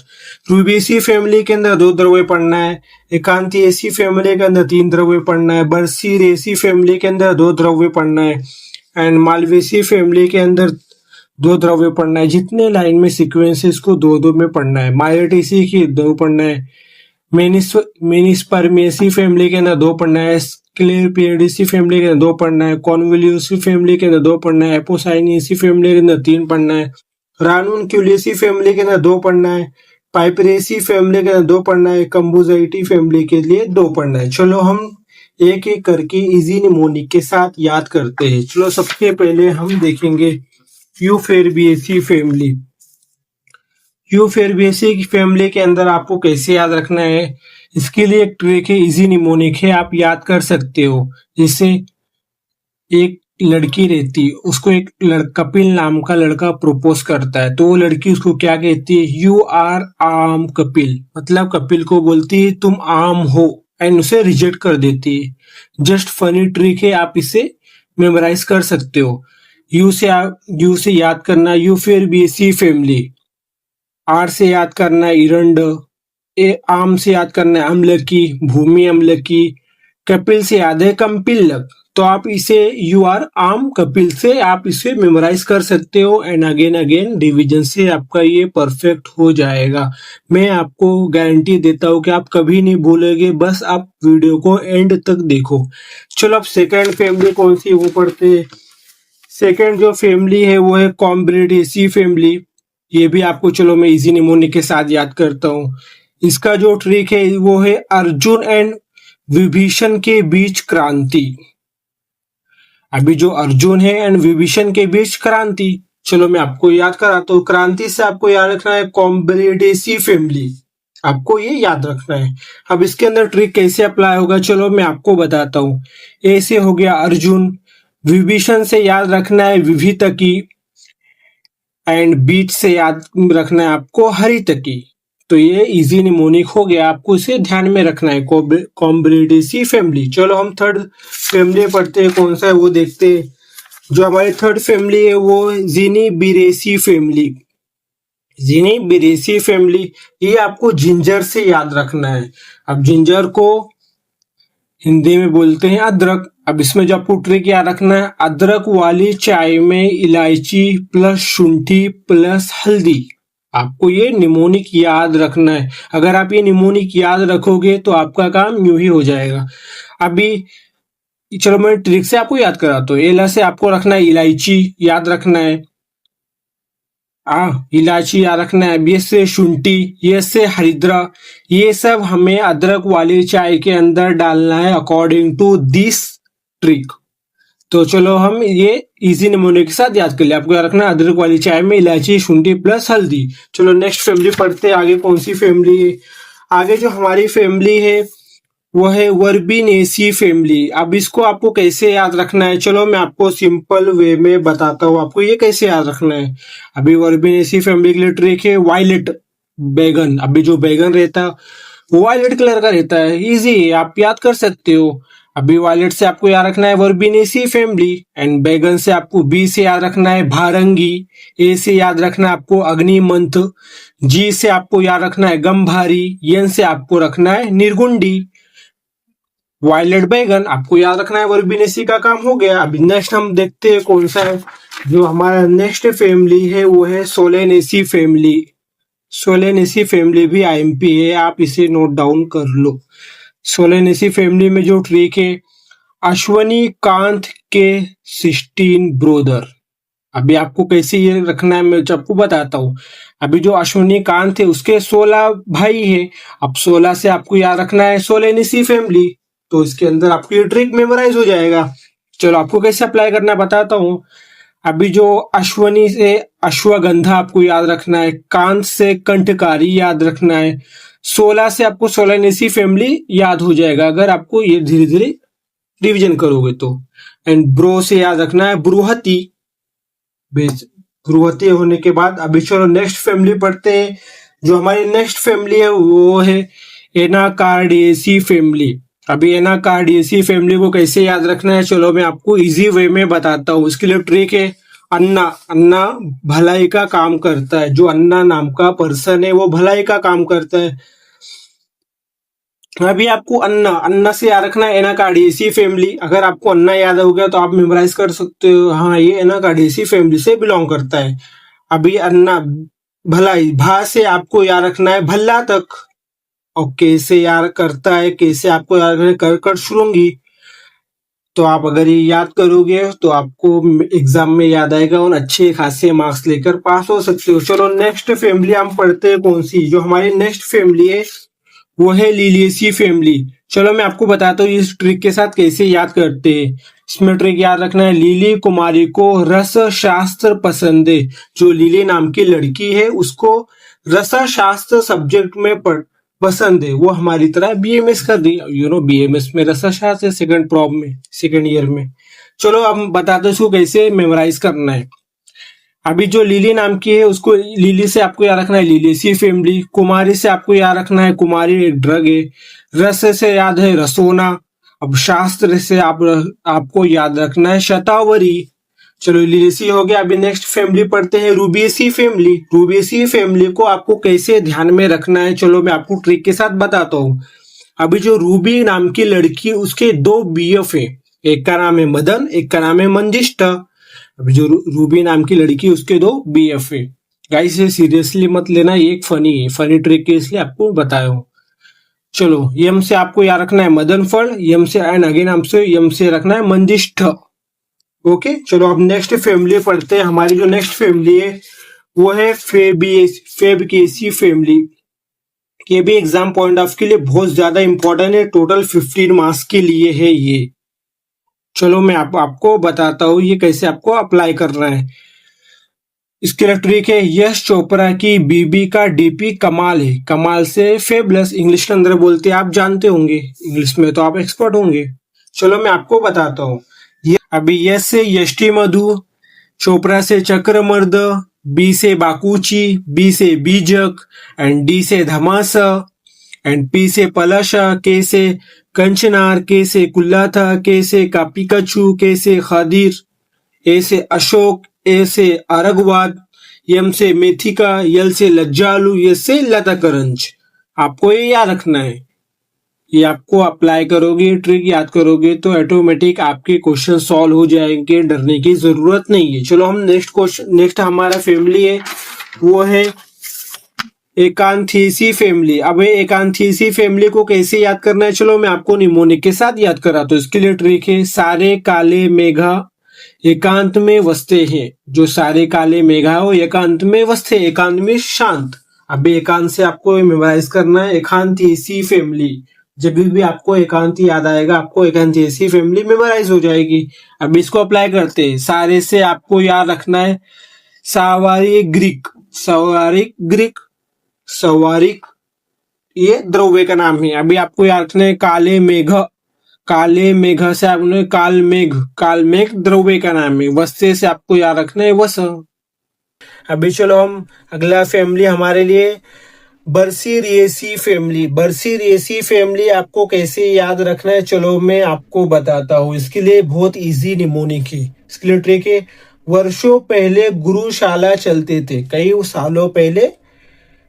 रूबियेसी फैमिली के अंदर 2 द्रव्य पढ़ना है। एकांतियेसी फैमिली के अंदर 3 द्रव्य पढ़ना है। बर्सीरेसी फैमिली के अंदर 2 द्रव्य पढ़ना है। एंड मालवेसी फैमिली के अंदर 2 द्रव्य पढ़ना है। जितने लाइन में सीक्वेंसेस को 2-2 में पढ़ना है। मायोटेसी की 2 पढ़ना है। मेनिस्पर्मियेसी फैमिली के अंदर 2 पढ़ना है। स्क्लेरोपियडेसी फैमिली के अंदर 2 पढ़ना है। कॉन्वोल्यूसी फैमिली के अंदर 2 पढ़ना है। एपोसाइनियेसी फैमिली के अंदर 3 पढ़ना है। रानुनक्यूलेसी फैमिली के अंदर 2 पढ़ना है। पाइपरेसी फैमिली के अंदर 2 पढ़ना है। कंबोजाइटी फैमिली के लिए 2 पढ़ना है। चलो हम एक एक करके इजी निमोनिक के साथ याद करते हैं। चलो सबसे पहले हम देखेंगे यूफोर्बिएसी फैमिली। यूफोर्बिएसी फैमिली के अंदर आपको कैसे याद रखना है, इसके लिए एक ट्रिक है, इजी निमोनिक है, आप याद कर सकते हो। जैसे एक लड़की रहती, उसको एक कपिल नाम का लड़का प्रपोज करता है, तो वो लड़की उसको क्या कहती है, यू आर आम कपिल, मतलब कपिल को बोलती है तुम आम हो, एंड उसे रिजेक्ट कर देती है। जस्ट फनी ट्रिक है, आप इसे मेमोराइज कर सकते हो। यू से याद करना यूफोर्बिएसी फैमिली, आर से याद करना इरंड, आम से याद करना है अम्लकी, भूमि अम्लकी, कपिल से याद है कंपिलक। तो आप इसे यू आर आम कपिल से आप इसे मेमोराइज कर सकते हो, एंड अगेन रिवीजन से आपका ये परफेक्ट हो जाएगा। मैं आपको गारंटी देता हूँ कि आप कभी नहीं भूलोगे, बस आप वीडियो को एंड तक देखो। चलो अब सेकंड फैमिली कौन सी वो पढ़ते हैं। सेकंड जो फैमिली है वो है कॉम्ब्रिडेसी फैमिली। ये भी आपको चलो मैं इजी निमोनिक के साथ याद करता हूँ। इसका जो ट्रिक है वो है अर्जुन एंड विभीषण के बीच क्रांति। अभी जो अर्जुन है एंड विभीषण के बीच क्रांति, चलो मैं आपको याद कराता हूँ। क्रांति से आपको याद रखना है कॉम्ब्रिडेसी फैमिली, आपको ये याद रखना है। अब इसके अंदर ट्रिक कैसे अप्लाई होगा चलो मैं आपको बताता हूँ। ए से हो गया अर्जुन, विभीषण से याद रखना है विभितकी, एंड बीच से याद रखना है आपको हरितकी। तो ये इजी निमोनिक हो गया, आपको इसे ध्यान में रखना है, कॉम्ब्रिडेसी फैमिली। चलो हम थर्ड फैमिली पढ़ते हैं, कौन सा है वो देखते हैं। जो हमारी थर्ड फैमिली है वो जिनीबिरेसी फैमिली। जिनीबिरेसी फैमिली, ये आपको जिंजर से याद रखना है। अब जिंजर को हिंदी में बोलते हैं अदरक। अब इसमें जो आपको ट्रिक याद रखना है, अदरक वाली चाय में इलायची प्लस शुंठी प्लस हल्दी, आपको ये निमोनिक याद रखना है। अगर आप ये निमोनिक याद रखोगे तो आपका काम यूं ही हो जाएगा। अभी चलो मैं ट्रिक से आपको याद कराता हूँ। एला से आपको रखना है इलायची, याद रखना है इलायची याद रखना है। बी से शुंठी, ये से हरिद्रा, ये सब हमें अदरक वाली चाय के अंदर डालना है अकॉर्डिंग टू दिस ट्रिक। तो चलो हम ये इजी निमोनिक के साथ याद कर लिया। आपको याद रखना है अदरक वाली चाय में इलायची शुंठी प्लस हल्दी। चलो नेक्स्ट फैमिली पढ़ते हैं, आगे कौन सी फैमिली है। आगे जो हमारी फैमिली है वो है वर्बिनेसी फैमिली। अब इसको आपको कैसे याद रखना है चलो मैं आपको सिंपल वे में बताता हूँ, आपको ये कैसे याद रखना है। अभी वर्बिनेसी फैमिली के लिए ट्रिक है वायलेट बैगन। अभी जो बैगन रहता है वो वायलेट कलर का रहता है, इजी है, आप याद कर सकते हो। अभी वायलेट से आपको याद रखना है वर्बिनेसी फैमिली, एंड बैगन से आपको बी से याद रखना है भारंगी, ए से याद रखना है आपको अग्निमंथ, जी से आपको याद रखना है गंभारी, एन से आपको रखना है निर्गुंडी। वायलेट बैगन आपको याद रखना है, वर्बिनेसी का काम हो गया। अभी नेक्स्ट हम देखते हैं कौन सा है। जो हमारा नेक्स्ट फैमिली है वो है सोलेनेसी फैमिली। सोलेनेसी फैमिली भी आईएमपी है, आप इसे नोट डाउन कर लो। सोलेनेसी फैमिली में जो ट्रिक है अश्वनी कांत के 16 ब्रोदर। अभी आपको कैसे ये रखना है मैं आपको बताता हूँ। अभी जो अश्वनी कांत है उसके 16 भाई है। अब 16 से आपको याद रखना है सोलेनेसी फैमिली, तो इसके अंदर आपको ये ट्रिक मेमोराइज हो जाएगा। चलो आपको कैसे अप्लाई करना है बताता हूँ। अभी जो अश्वनी से अश्वगंधा आपको याद रखना है, कांत से कंठकारी याद रखना है, सोला से आपको सोलानेसी फैमिली याद हो जाएगा अगर आपको ये धीरे धीरे रिवीजन करोगे तो। एंड ब्रो से याद रखना है बृहति। बृहति होने के बाद अभी चलो नेक्स्ट फैमिली पढ़ते हैं। जो हमारी नेक्स्ट फैमिली है वो है एनाकार्डियेसी फैमिली। अभी एनाकार्डियेसी फैमिली को कैसे याद रखना है, चलो मैं आपको इजी वे में बताता हूँ। इसके लिए ट्रिक है, अन्ना। अन्ना भलाई का काम करता है। जो अन्ना नाम का पर्सन है वो भलाई का काम करता है। अभी आपको अन्ना से याद रखना है एनाकार्डियेसी फैमिली। अगर आपको अन्ना याद हो गया तो आप मेमोराइज कर सकते हो, हाँ ये एनाकार्डियेसी फैमिली से बिलोंग करता है। अभी अन्ना भलाई, भा से आपको याद रखना है भल्ला तक। और कैसे याद करता है, कैसे आपको याद रखना है कर शुरुंगी। तो आप अगर ये याद करोगे तो आपको एग्जाम में याद आएगा और अच्छे खासे मार्क्स लेकर पास हो सकते हो। चलो नेक्स्ट फैमिली हम पढ़ते हैं कौन सी। जो हमारी नेक्स्ट फैमिली है वो है लिलियेसी फैमिली। चलो मैं आपको बताता हूँ इस ट्रिक के साथ कैसे याद करते हैं। इसमें ट्रिक याद रखना है, लिली कुमारी को रस शास्त्र पसंद है। जो लिली नाम की लड़की है उसको रस शास्त्र सब्जेक्ट में पसंद है। वो हमारी तरह बीएमएस कर दी, बीएमएस में रस शास्त्र सेकंड प्रॉब में, सेकंड ईयर में। चलो अब बताते हैं कैसे मेमोराइज करना है। अभी जो लिली नाम की है उसको, लिली से आपको याद रखना है लिलियेसी फैमिली। कुमारी से आपको याद रखना है, कुमारी एक ड्रग है। रस से याद है रसोना। अब शास्त्र से आपको याद रखना है शतावरी। चलो लिलियेसी हो गया। अभी नेक्स्ट फैमिली पढ़ते हैं रूबियेसी फैमिली। रूबियेसी फैमिली को आपको कैसे ध्यान में रखना है, चलो मैं आपको ट्रिक के साथ बताता हूँ। अभी जो रूबी नाम की लड़की, उसके दो बीएफ है, एक का नाम है मदन, एक का नाम है मंजिष्ठा। अभी जो रूबी नाम की लड़की उसके दो बीएफ है। गाइस ये सीरियसली मत लेना, ये एक फनी है, फनी ट्रिक है इसलिए आपको बताया हूँ। चलो यम से आपको याद रखना है मदन फल, यम से एंड अगेन हमसे यम से रखना है मंजिष्ठ। ओके चलो अब नेक्स्ट फैमिली पढ़ते हैं। हमारी जो नेक्स्ट फैमिली है वो है फेबकेसी फैमिली। ये भी एग्जाम पॉइंट ऑफ के लिए बहुत ज्यादा इंपॉर्टेंट है, टोटल 15 मार्क्स के लिए है ये। चलो मैं आपको बताता हूँ ये कैसे आपको अप्लाई करना है। इसके लिए ट्रिक है, यश चोपड़ा की बीबी का डीपी कमाल है। कमाल से फेबलस इंग्लिश के अंदर बोलते हैं, आप जानते होंगे, इंग्लिश में तो आप एक्सपर्ट होंगे। चलो मैं आपको बताता हूँ। अभी यश से यष्टि मधु, चोपड़ा से चक्रमर्द, बी से बाकुची, बी से बीजक एंड डी से धमासा एंड पी से पलाशा, के से कंचनार, के से कुल्लाथा, के से कापिकाचू, के से खादिर, ए से अशोक, ए से अरगवाद, यम से मेथिका, यल से लज्जालू, यस से लता करंज। आपको ये याद रखना है। ये आपको अप्लाई करोगे, ट्रिक याद करोगे तो ऑटोमेटिक आपके क्वेश्चन सॉल्व हो जाएंगे, डरने की जरूरत नहीं है। चलो हम नेक्स्ट हमारा फैमिली है वो है एकांथीसी फैमिली। अब एकांथीसी फैमिली को कैसे याद करना है, चलो मैं आपको निमोनिक के साथ याद कराता हूँ। इसके लिए ट्रिक है, सारे काले मेघा एकांत में वसते हैं। जो सारे काले मेघा हो एकांत में वसते, एकांत में शांत। अब एकांत से आपको मेमोराइज करना है एकांथीसी फैमिली। जब भी आपको एकांती याद आएगा आपको एकांथीसी फैमिली मेमोराइज हो जाएगी। अब इसको अप्लाई करते हैं। सारे से आपको याद रखना है सावारिक ग्रीक, सावारिक ग्रीक, सवारिक ये द्रव्य का नाम है। अभी आपको याद रखना है काले मेघ, काले मेघ से आपने कालमेघ, कालमेघ द्रव्य का नाम है। वस्ते से आपको याद रखना है वस। अभी चलो हम अगला फैमिली हमारे लिए बर्सिरियेसी फैमिली। बर्सिरियेसी फैमिली आपको कैसे याद रखना है, चलो मैं आपको बताता हूँ। इसके लिए बहुत इजी निमोनिक है। इसके लिए ट्रिक है, वर्षों पहले गुरुशाला चलते थे। कई सालों पहले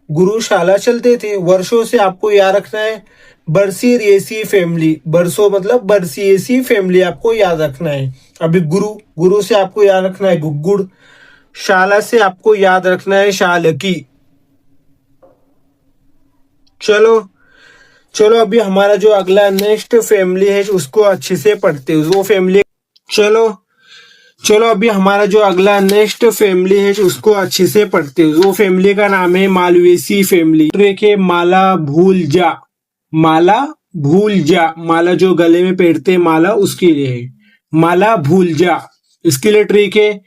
गुरुशाला चलते थे। वर्षों से आपको याद रखना है बर्सिरियेसी फैमिली। बरसों मतलब बर्सिरियेसी फैमिली आपको याद रखना है। अभी गुरु से आपको याद रखना है गुग्गुड़। शाला से आपको याद रखना है शालकी। चलो अभी हमारा जो अगला नेक्स्ट फैमिली है उसको अच्छे से पढ़ते हैं। वो फैमिली चलो अभी हमारा जो अगला नेक्स्ट फैमिली है उसको अच्छे से पढ़ते हैं। वो फैमिली का नाम है मालवेसी फैमिली। ट्रिक है, माला भूल जा, माला भूल जा। माला जो गले में पहनते हैं माला, उसके लिए है माला भूल जा। इसके लिए ट्रिक है,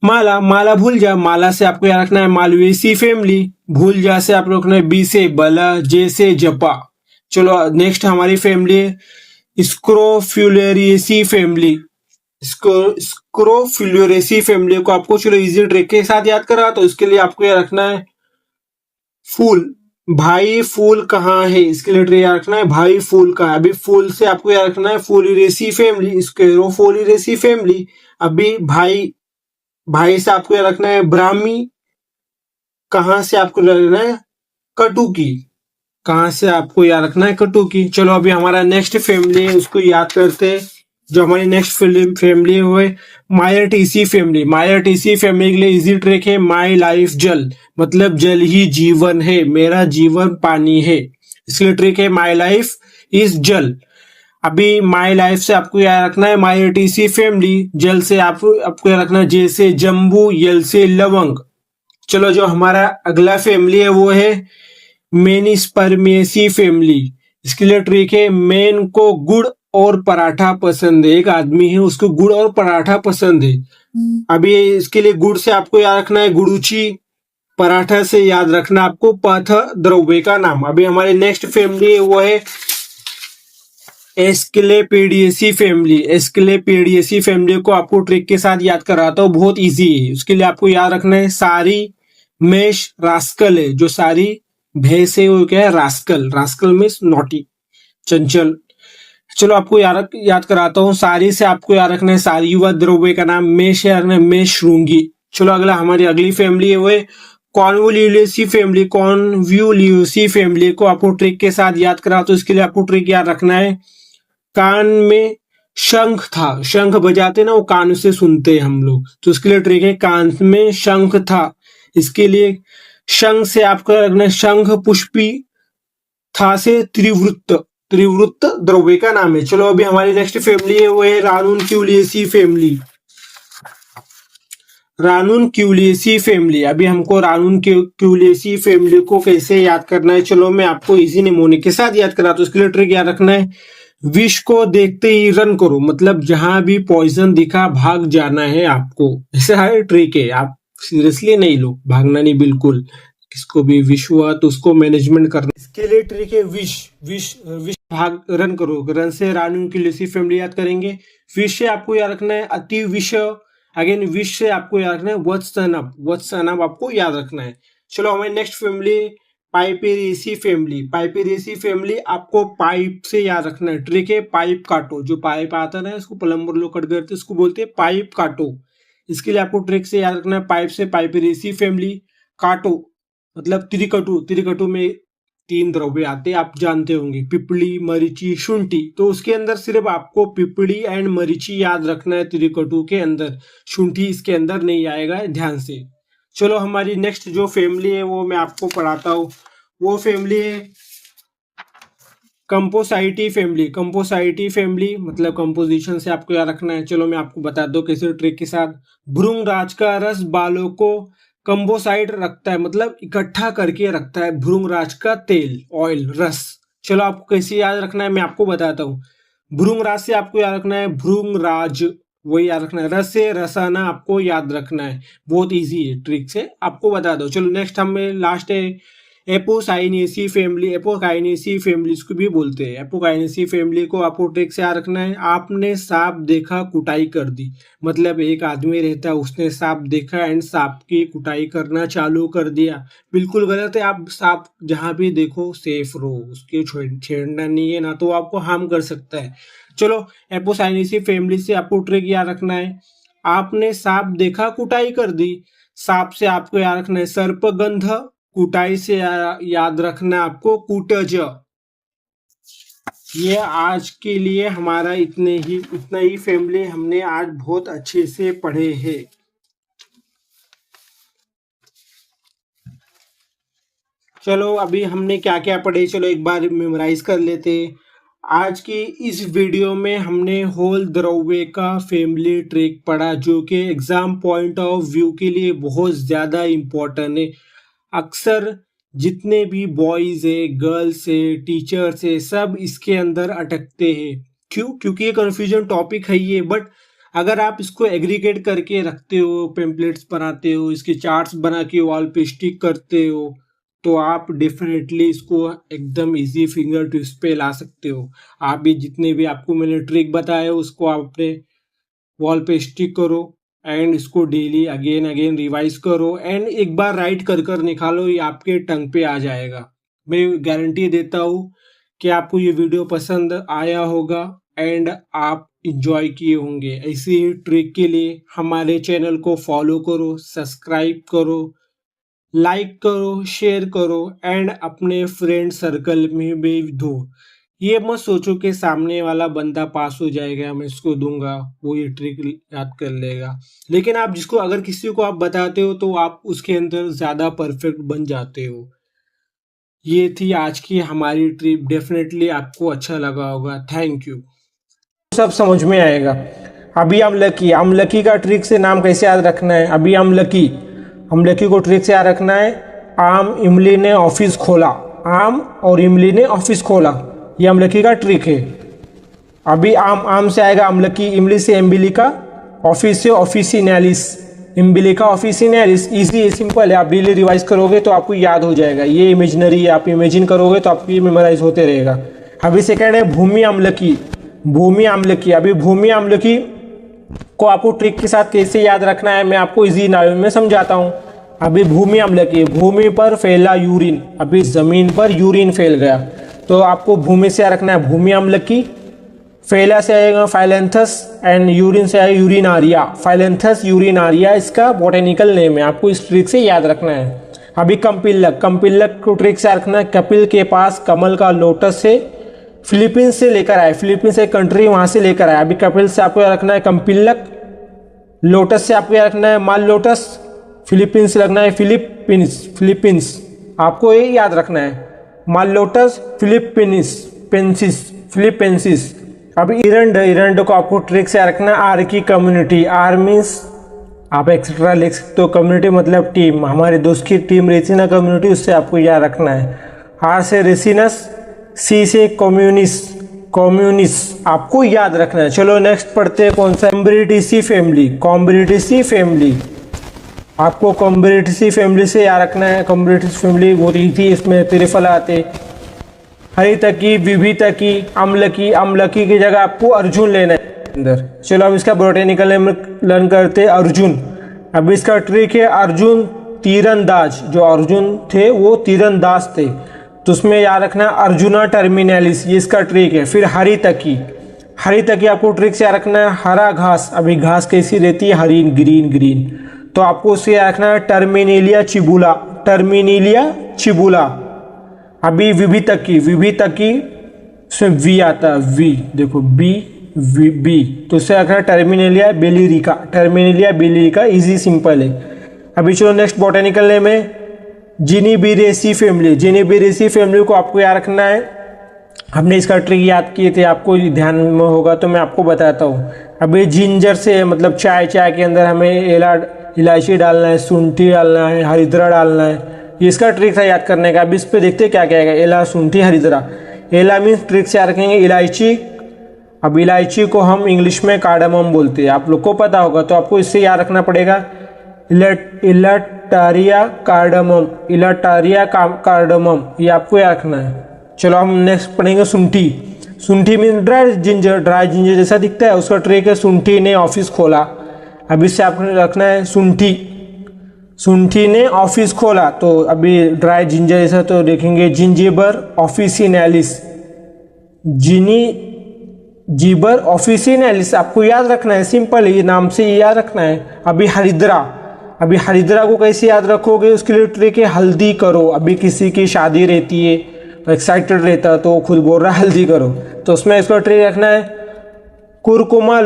माला, माला भूल जा, माला से आपको याद रखना है मालवेसी फैमिली। भूल जा से आपको रखना है बी से बला, जे से जपा। चलो नेक्स्ट हमारी फैमिली है स्क्रोफ्यूलेरिएसी फैमिली। स्क्रोफ्यूलेरिएसी फैमिली को आपको चलो इजी ट्रिक के साथ याद करा, तो इसके लिए आपको याद रखना है फूल। भाई फूल कहाँ है, इसके लिए ट्रिक याद रखना है भाई फूल कहाँ है। अभी फूल से आपको याद रखना है फोलिरेसी फैमिली, स्क्रोफोलिरेसी फैमिली। अभी भाई से आपको याद रखना है ब्राह्मी। कहां से आपको रखना है कटुकी, कहां से आपको याद रखना है कटुकी। चलो अभी हमारा नेक्स्ट फैमिली है उसको याद करते हैं। जो हमारी नेक्स्ट फैमिली है वो है मायरटीसी फैमिली। मायरटीसी फैमिली के लिए इजी ट्रिक है माई लाइफ जल, मतलब जल ही जीवन है, मेरा जीवन पानी है। इसलिए ट्रिक है माई लाइफ इज जल। अभी माई लाइफ से आपको याद रखना है मायरटीसी फैमिली। जल से आपको याद रखना है जे से जम्बू, यल से लवंग। चलो जो हमारा अगला फैमिली है वो है मेनिस्पर्मेसी फैमिली। इसके लिए ट्रिक है मेन को गुड़ और पराठा पसंद है। एक आदमी है उसको गुड़ और पराठा पसंद है। अभी इसके लिए गुड़ से आपको याद रखना है गुड़ुची, पराठा से याद रखना आपको पथ द्रव्य का नाम। अभी हमारी नेक्स्ट फैमिली है वो है एस्क्लेपिडियसी फैमिली। एस्क्लेपिडियसी फैमिली को आपको ट्रिक के साथ याद कराता हूँ, बहुत इजी है। उसके लिए आपको याद रखना है सारी मेष रास्कल है। जो सारी भैंस है वो क्या है रास्कल। रास्कल मीन्स नॉटी, चंचल। चलो आपको याद कराता हूँ। सारी से आपको याद रखना है सारी युवा द्रव्य का नाम। मेष याद रखना है मेष श्रृंगी। चलो हमारी अगली फैमिली है वो है कॉन्वोल्यूलेसी फैमिली। कॉन्वोल्यूलेसी फैमिली को आपको ट्रिक के साथ याद करा, तो इसके लिए आपको ट्रिक याद रखना है कान में शंख था। शंख बजाते ना वो कान से सुनते हैं हम लोग, तो इसके लिए ट्रिक है कान में शंख था। इसके लिए शंख से आपको रखना है शंख पुष्पी, था से त्रिवृत्त। त्रिवृत्त द्रव्य का नाम है। चलो अभी हमारी नेक्स्ट फैमिली है वो है रानुनक्यूलिएसी फैमिली। रानुनक्यूलिएसी फैमिली। अभी हमको रानुनक्यूलिएसी फैमिली को कैसे याद करना है, चलो मैं आपको इजी निमोनिक के साथ याद करा। तो इसके लिए ट्रिक याद रखना है विष को देखते ही रन करो, मतलब जहां भी पॉइजन दिखा भाग जाना है आपको। ऐसा है ट्रिक है, आप सीरियसली नहीं लो, भागना नहीं बिल्कुल। किसको भी विष हुआ तो उसको मैनेजमेंट करना। इसके लिए ट्रिक है विष भाग रन करो। रन से रानुनक्यूलिएसी फैमिली याद करेंगे। विष से आपको याद रखना है अति विष। अगेन विष से आपको याद रखना है वत्सनम आपको याद रखना है। चलो हमारी नेक्स्ट फैमिली पाइपेरेसी फैमिली। पाइपेरेसी फैमिली आपको पाइप से याद रखना है। ट्रिक है पाइप काटो। जो पाइप आता है ना इसको प्लम्बर लोग कट करते इसको बोलते हैं पाइप काटो। इसके लिए आपको ट्रिक से याद रखना है पाइप से पाइपेरेसी फैमिली। काटो मतलब त्रिकटु। त्रिकटु में 3 द्रव्य आते हैं, आप जानते होंगे, पिपली, मरीची, शुंठी। तो उसके अंदर सिर्फ आपको पिपली एंड मरीची याद रखना है त्रिकटु के अंदर, शुंठी इसके अंदर नहीं आएगा, ध्यान से। चलो हमारी नेक्स्ट जो फैमिली है वो मैं आपको पढ़ाता हूँ। वो फैमिली है कंपोसाइटी फैमिली। कंपोसाइटी फैमिली मतलब कंपोजिशन से आपको याद रखना है। चलो मैं आपको बता दूं कैसे ट्रिक के साथ। भ्रूणराज का रस बालों को कंपोसाइट रखता है, मतलब इकट्ठा करके रखता है। भ्रूणराज का तेल, ऑयल, रस। चलो आपको कैसे याद रखना है मैं आपको बताता हूँ। भ्रूणराज से आपको याद रखना है भ्रूणराज, वही याद रखना है। रस से रसाना आपको याद रखना है, बहुत इजी है, ट्रिक से आपको बता दो। चलो नेक्स्ट हमें लास्ट है एपोकाइनेसी फैमिली। एपोकाइनेसी फैमिली इसको भी बोलते हैं। एपोकाइनेसी फैमिली को आपको ट्रिक से याद रखना है। आपने सांप देखा कुटाई कर दी, मतलब एक आदमी रहता है उसने सांप देखा एंड सांप की कुटाई करना चालू कर दिया, बिल्कुल गलत है। आप सांप जहां भी देखो सेफ रहो, उसके छेड़ना नहीं है, ना तो आपको हार्म कर सकता है। चलो एपोकाइनेसी फैमिली से आपको ट्रिक याद रखना है। आपने सांप देखा कुटाई कर दी। सांप से आपको याद रखना है सर्पगंध। कुटाई से याद रखना आपको कूटज। ये आज के लिए हमारा इतना ही फैमिली हमने आज बहुत अच्छे से पढ़े हैं। चलो अभी हमने क्या क्या पढ़े, चलो एक बार मेमोराइज कर लेते। आज की इस वीडियो में हमने होल द्रव्य का फैमिली ट्रिक पढ़ा, जो कि एग्जाम पॉइंट ऑफ व्यू के लिए बहुत ज़्यादा इम्पोर्टेंट है। अक्सर जितने भी बॉयज़ है, गर्ल्स है, टीचर्स है, सब इसके अंदर अटकते हैं। क्यों? क्योंकि ये कन्फ्यूजन टॉपिक है ये, बट अगर आप इसको एग्रीगेट करके रखते हो, पेम्पलेट्स बनाते हो, इसके चार्ट्स बना के वॉल पे स्टिक करते हो, तो आप डेफिनेटली इसको एकदम इजी फिंगर टिप्स पे ला सकते हो। आप भी जितने भी आपको मैंने ट्रिक बताया उसको आप अपने वॉल पे स्टिक करो एंड इसको डेली अगेन अगेन रिवाइज करो एंड एक बार राइट कर निकालो, ये आपके टंग पे आ जाएगा। मैं गारंटी देता हूँ कि आपको ये वीडियो पसंद आया होगा एंड आप इंजॉय किए होंगे। ऐसी ही ट्रिक के लिए हमारे चैनल को फॉलो करो, सब्सक्राइब करो, लाइक करो, शेयर करो एंड अपने फ्रेंड सर्कल में भी दो। ये मत सोचो कि सामने वाला बंदा पास हो जाएगा, मैं इसको दूंगा, वो ये ट्रिक याद कर लेगा। लेकिन आप जिसको अगर किसी को आप बताते हो तो आप उसके अंदर ज़्यादा परफेक्ट बन जाते हो। ये थी आज की हमारी ट्रिप, डेफिनेटली आपको अच्छा लगा होगा। Thank you. सब समझ में आएगा। अभी अमलकी का ट्रिक से नाम कैसे याद रखना है। अभी अमलकी को ट्रिक से याद रखना है। आम इमली ने ऑफिस खोला, आम और इमली ने ऑफिस खोला, ये अमलकी का ट्रिक है। अभी आम से आएगा अमलकी, इमली से एम्बिलिका, ऑफिस से ऑफिसिनैलिस, इम्बिलिका ऑफिसिनैलिस। इजी है, सिंपल है। आप डेली रिवाइज करोगे तो आपको याद हो जाएगा। ये इमेजिनरी है, आप इमेजिन करोगे तो आपको ये मेमोराइज होते रहेगा। अभी सेकेंड है भूमि अम्लकी। अभी भूमि अम्लकी को आपको ट्रिक के साथ कैसे याद रखना है मैं आपको इजी नाम में समझाता हूँ। अभी भूमि अम्लकी, भूमि पर फैला यूरिन, अभी जमीन पर यूरिन फैल गया तो आपको भूमि से रखना है भूमि अम्लकी। फैला से आएगा फाइलेंथस एंड यूरिन से आएगा यूरिनारिया, फाइलेंथस यूरिनारिया इसका बोटेनिकल नेम है, आपको इस ट्रिक से याद रखना है। अभी कंपिलक को ट्रिक से रखना है। कपिल के पास कमल का लोटस से फिलीपींस से लेकर आए, फिलीपींस एक कंट्री वहां से लेकर आए। अभी कपिल से आपको रखना है कंपिलक, लोटस से आपको रखना है माल लोटस, फिलीपींस से रखना है फिलीपींस, आपको ये याद रखना है माल लोटस फिलीपेंसिस। अभी इरंड को आपको ट्रिक से रखना है आर की कम्युनिटी, आर मीन्स आप एक्सेट्रा लिख सकते हो, कम्युनिटी मतलब टीम, हमारे दोस्त की टीम रहती ना कम्युनिटी, उससे आपको याद रखना है। आर से रेसिनस, सी से कम्युनिस्ट आपको याद रखना है। चलो नेक्स्ट पढ़ते हैं कौन सा, कॉम्ब्रिटिसी फैमिली, आपको कॉम्ब्रिटिसी फैमिली से याद रखना है। कॉम्ब्रिटिसी फैमिली बहुत ही थी, इसमें त्रिफला आते, हरितकी, विभितकी, अम्लकी की जगह आपको अर्जुन लेना है अंदर। चलो अब इसका बोटेनिकल नेम लर्न करते हैं अर्जुन। अब इसका ट्रिक है अर्जुन तीरंदाज, जो अर्जुन थे वो तीरंदाज थे, तो उसमें याद रखना अर्जुना टर्मिनेलिस, ये इसका ट्रिक है। फिर हरितकी आपको ट्रिक से याद रखना है हरा घास, अभी घास कैसी रहती है, हरी ग्रीन, तो आपको उससे याद रखना है टर्मिनेलिया चिबुला। अभी विभितकी से वी आता है, वी देखो बी, तो उससे रखना है टर्मिनेलिया बेलिरिका, इजी सिंपल है। अभी चलो नेक्स्ट बोटेनिकल नेम है जिनीबिरेसी फैमिली को आपको याद रखना है। हमने इसका ट्रिक याद किए थे, आपको ध्यान में होगा तो मैं आपको बताता हूँ। अभी जिंजर से मतलब चाय के अंदर हमें इलायची डालना है, शुंठी डालना है, हरिद्रा डालना है, ये इसका ट्रिक था याद करने का। अब इस पे देखते क्या क्या है, एला, शुंठी, हरिद्रा। एला मीन्स ट्रिक से याद रखेंगे इलायची, अब इलायची को हम इंग्लिश में कार्डामम बोलते हैं, आप लोग को पता होगा, तो आपको इससे याद रखना पड़ेगा इलाटारिया कार्डामम, ये आपको याद रखना है। चलो हम नेक्स्ट पढ़ेंगे शुंठी मीन्स ड्राई जिंजर जैसा दिखता है, उसका ट्रिक है शुंठी ने ऑफिस खोला। अब इससे आपको रखना है शुंठी ने ऑफिस खोला, तो अभी ड्राई जिंजर जैसा तो देखेंगे जिंजिबर ऑफिसिनैलिस, आपको याद रखना है, सिंपल है, ये नाम से याद रखना है। अभी हरिद्रा को कैसे याद रखोगे, उसके लिए ट्रिक है हल्दी करो। अभी किसी की शादी रहती है, एक्साइटेड रहता है तो खुद बोल रहा है हल्दी करो, तो उसमें इसको ट्रिक रखना है कुरकुमा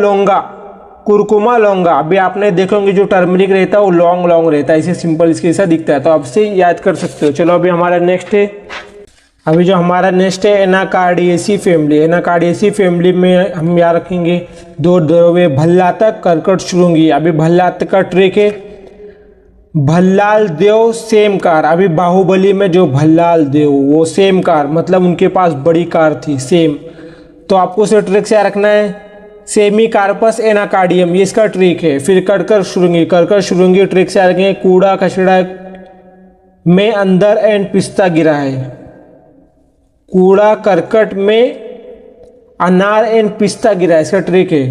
लौंगा। अभी आपने देखोगे जो टर्मरिक रहता है वो लॉन्ग रहता है, इसे सिंपल इसके जैसा दिखता है, तो आप से याद कर सकते हो। चलो अभी हमारा नेक्स्ट है एनाकार्डियेसी फैमिली में हम याद रखेंगे दो द्रव्य भल्लातक, कर्कट श्रृंगी। अभी भल्लातक का ट्रिक है भल्लाल देव सेम कार। अभी बाहुबली में जो भल्लाल देव वो सेम कार, मतलब उनके पास बड़ी कार थी सेम, तो आपको उसे ट्रिक से रखना है सेमी कार्पस एनाकार्डियम, ये इसका ट्रिक है। फिर कर्कर शुरुंगी ट्रिक से आ रखे हैं कूड़ा कचड़ा में अंदर एंड पिस्ता गिरा है। कूड़ा करकट में अनार एंड पिस्ता गिरा है, इसका ट्रिक है।